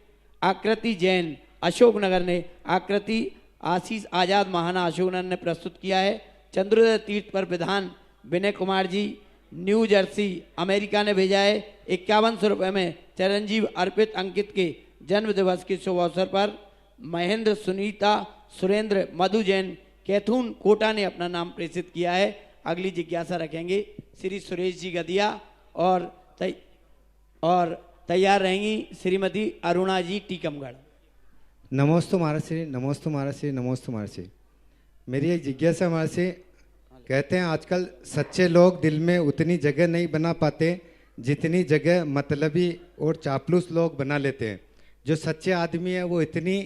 Speaker 2: आकृति जैन अशोकनगर ने, आकृति आशीष आजाद महाना अशोकनगर ने प्रस्तुत किया है। चंद्रोदय तीर्थ पर विधान Vinay Kumar ji, new Jersey America ने भेजा है। 5100 रुपये में चिरंजीव अर्पित अंकित के जन्म दिवस के शुभ अवसर पर महेंद्र, सुनीता, सुरेंद्र, मधु जैन कैथून कोटा ने अपना नाम प्रेषित किया है। अगली जिज्ञासा रखेंगे श्री सुरेश जी गदिया और तैयार रहेंगी श्रीमती अरुणा जी टीकमगढ़।
Speaker 8: नमोस्तु महाराज श्री, नमोस्तु महाराज श्री, नमोस्तु महाराज श्री। मेरी एक जिज्ञासा महाराज श्री, कहते हैं आजकल सच्चे लोग दिल में उतनी जगह नहीं बना पाते जितनी जगह मतलबी और चापलूस लोग बना लेते हैं। जो सच्चे आदमी है वो इतनी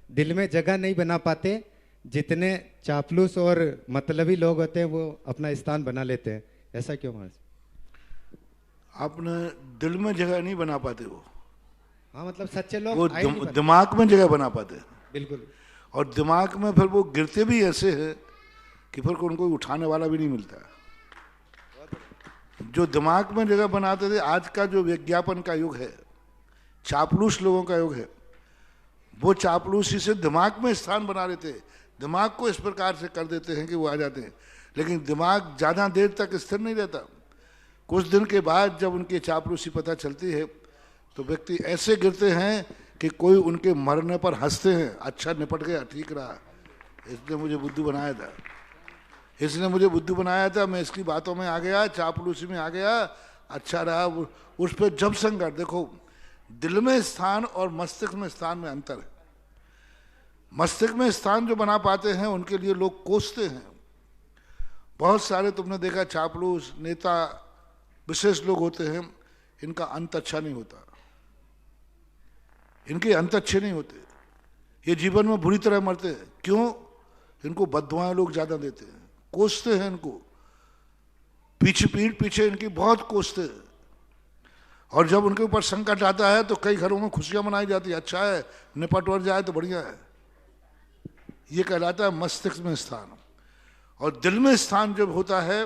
Speaker 8: दिल में जगह नहीं बना पाते, जितने चापलूस और मतलबी लोग होते हैं वो अपना स्थान बना लेते हैं, ऐसा क्यों महाराज?
Speaker 3: आपने दिल में जगह नहीं बना पाते वो,
Speaker 8: हाँ मतलब सच्चे लोग
Speaker 3: वो
Speaker 8: आई नहीं पाते।
Speaker 3: दिमाग में जगह बना पाते हैं।
Speaker 8: बिल्कुल।
Speaker 3: और दिमाग में फिर वो गिरते भी ऐसे हैं कि फिर उनको उठाने वाला भी नहीं मिलता। जो दिमाग में जगह बनाते थे, आज का जो विज्ञापन का युग है, चापलूस लोगों का युग है, वो चापलूसी से दिमाग में स्थान बना लेते, दिमाग को इस प्रकार से कर देते हैं कि वो आ जाते हैं। लेकिन दिमाग ज़्यादा देर तक स्थिर नहीं रहता। कुछ दिन के बाद जब उनकी चापलूसी पता चलती है तो व्यक्ति ऐसे गिरते हैं कि कोई उनके मरने पर हंसते हैं, अच्छा निपट गया, ठीक रहा, इसने मुझे बुद्धू बनाया था, इसने मुझे बुद्धू बनाया था, मैं इसकी बातों में आ गया, चापलूसी में आ गया, अच्छा रहा। उस पर जब संकट, देखो दिल में स्थान और मस्तिष्क में स्थान में अंतर है। मस्तिष्क में स्थान जो बना पाते हैं उनके लिए लोग कोसते हैं। बहुत सारे तुमने देखा चापलूस नेता विशेष लोग होते हैं, इनका अंत अच्छा नहीं होता, इनके अंत अच्छे नहीं होते, ये जीवन में बुरी तरह मरते हैं। क्यों? इनको बद्दुआएं लोग ज्यादा देते हैं, कोसते हैं इनको, पीठ पीछे इनकी बहुत कोसते हैं। और जब उनके ऊपर संकट आता है तो कई घरों में खुशियां मनाई जाती है, अच्छा है निपट वर जाए तो बढ़िया है। ये कहलाता है मस्तिष्क में स्थान। और दिल में स्थान जब होता है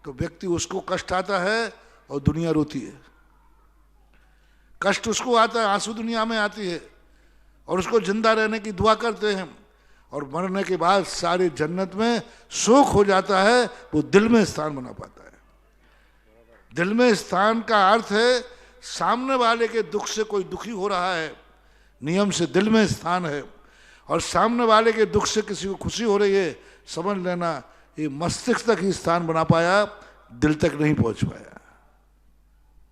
Speaker 3: तो व्यक्ति, उसको कष्ट आता है और दुनिया रोती है। कष्ट उसको आता है, आंसू दुनिया में आती है और उसको जिंदा रहने की दुआ करते हैं, और मरने के बाद सारे जन्नत में शोक हो जाता है, वो दिल में स्थान बना पाता है। दिल में स्थान का अर्थ है सामने वाले के दुख से कोई दुखी हो रहा है, नियम से दिल में स्थान है, और सामने वाले के दुख से किसी को खुशी हो रही है, समझ लेना ये मस्तिष्क तक ही स्थान बना पाया, दिल तक नहीं पहुंच पाया।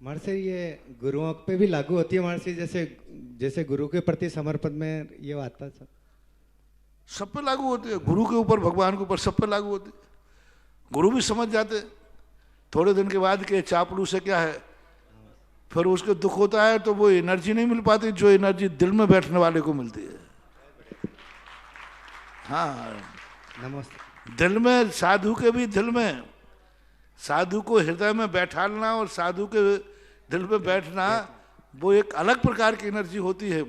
Speaker 8: महर्षि ये गुरुओं पे भी लागू होती है महर्षि, जैसे जैसे गुरु के प्रति समर्पण में ये आता है
Speaker 3: सब पे लागू होती है, गुरु के ऊपर, भगवान के ऊपर, सब पे लागू होती है। गुरु भी समझ जाते थोड़े दिन के बाद के चापलूस से क्या है, फिर उसको दुख होता है तो वो एनर्जी नहीं मिल पाती जो एनर्जी दिल में बैठने वाले को मिलती है। हाँ
Speaker 8: नमस्ते।
Speaker 3: दिल में, साधु के भी दिल में, साधु को हृदय में बैठाना और साधु के दिल में बैठना, वो एक अलग प्रकार की एनर्जी होती है।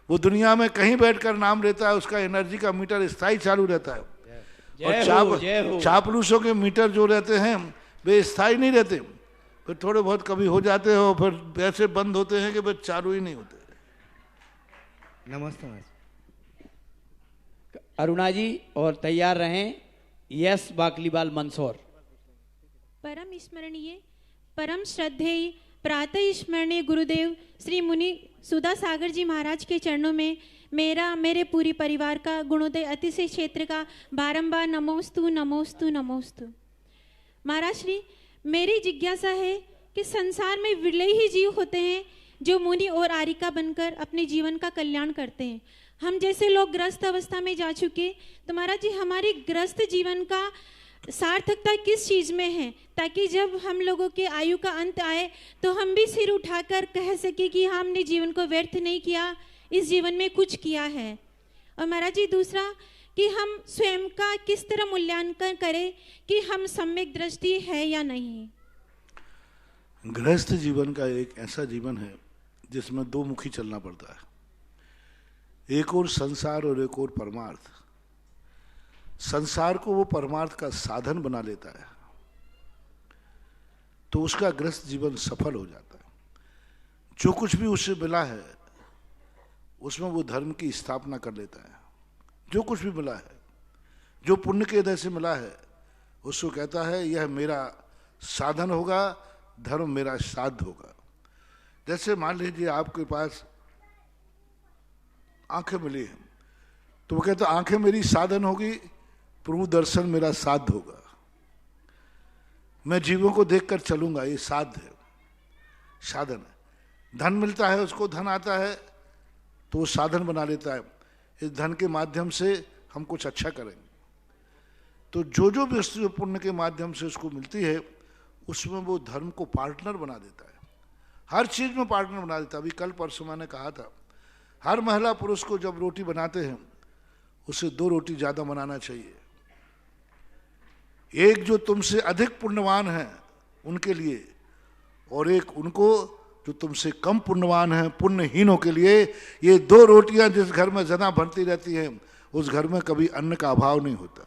Speaker 3: वो दुनिया में कहीं बैठकर नाम लेता है, उसका एनर्जी का मीटर स्थायी चालू रहता है। और चापलूसों के मीटर जो रहते हैं वे स्थायी नहीं रहते, फिर थोड़े बहुत कभी हो जाते हो, फिर ऐसे बंद होते हैं कि वे चालू ही नहीं होते।
Speaker 8: नमस्ते।
Speaker 2: अरुणा जी और तैयार रहें, यस बाकलीवाल मंदसौर।
Speaker 9: परम स्मरणीय, परम श्रद्धेय, प्रातः स्मरणीय गुरुदेव श्री मुनि सुधा सागर जी महाराज के चरणों में मेरा, मेरे पूरी परिवार का, गुणोदय अतिशय क्षेत्र का बारंबार नमोस्तु नमोस्तु नमोस्तु। महाराज श्री, मेरी जिज्ञासा है कि संसार में विरले ही जीव होते हैं जो मुनि और आरिका बनकर अपने जीवन का कल्याण करते हैं। हम जैसे लोग ग्रस्त अवस्था में जा चुके, तो महाराज जी हमारी ग्रस्त जीवन का सार्थकता किस चीज़ में है, ताकि जब हम लोगों के आयु का अंत आए तो हम भी सिर उठाकर कह सके कि हमने जीवन को व्यर्थ नहीं किया, इस जीवन में कुछ किया है। और महाराज जी दूसरा, कि हम स्वयं का किस तरह मूल्यांकन करें कि हम सम्यक दृष्टि है या नहीं।
Speaker 3: गृहस्थ जीवन का एक ऐसा जीवन है जिसमें दो मुखी चलना पड़ता है, एक और संसार और एक और परमार्थ। संसार को वो परमार्थ का साधन बना लेता है तो उसका गृहस्थ जीवन सफल हो जाता है। जो कुछ भी उससे मिला है उसमें वो धर्म की स्थापना कर लेता है। जो कुछ भी मिला है, जो पुण्य के हृदय से मिला है, उसको कहता है यह मेरा साधन होगा, धर्म मेरा साध होगा। जैसे मान लीजिए आपके पास आंखें मिली हैं तो वो कहता आंखें मेरी साधन होगी, प्रभु दर्शन मेरा साध होगा, मैं जीवों को देखकर चलूंगा, ये साध है, साधन है। धन मिलता है उसको, धन आता है तो वो साधन बना लेता है, इस धन के माध्यम से हम कुछ अच्छा करेंगे। तो जो जो वस्तु पुण्य के माध्यम से उसको मिलती है उसमें वो धर्म को पार्टनर बना देता है, हर चीज में पार्टनर बना देता है। अभी कल परसों मैंने कहा था हर महिला पुरुष को जब रोटी बनाते हैं उसे 2 रोटी ज़्यादा बनाना चाहिए। एक जो तुमसे अधिक पुण्यवान है उनके लिए, और एक उनको जो तुमसे कम पुण्यवान है, पुण्यहीनों के लिए। ये 2 रोटियां जिस घर में ज़्यादा बनती रहती हैं उस घर में कभी अन्न का अभाव नहीं होता।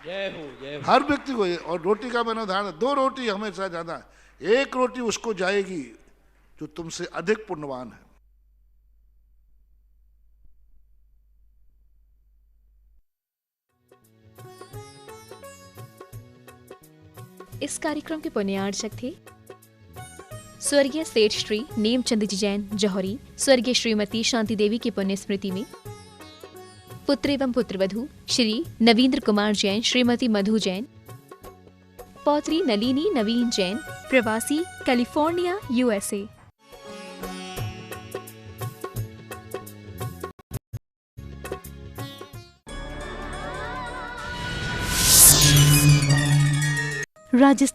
Speaker 2: जय हो, जय हो।
Speaker 3: हर व्यक्ति को और रोटी का मैंने उदाहरण, 2 रोटी हमेशा ज़्यादा, 1 रोटी उसको जाएगी जो तुमसे अधिक पुण्यवान है।
Speaker 1: इस कार्यक्रम के पुण्यार्चक थे स्वर्गीय सेठ श्री नेमचंद जी जैन जौहरी, स्वर्गीय श्रीमती शांति देवी की पुण्य स्मृति में पुत्र एवं पुत्रवधू श्री नवींद्र कुमार जैन, श्रीमती मधु जैन, पौत्री नलिनी नवीन जैन, प्रवासी कैलिफोर्निया USA। राजस्थान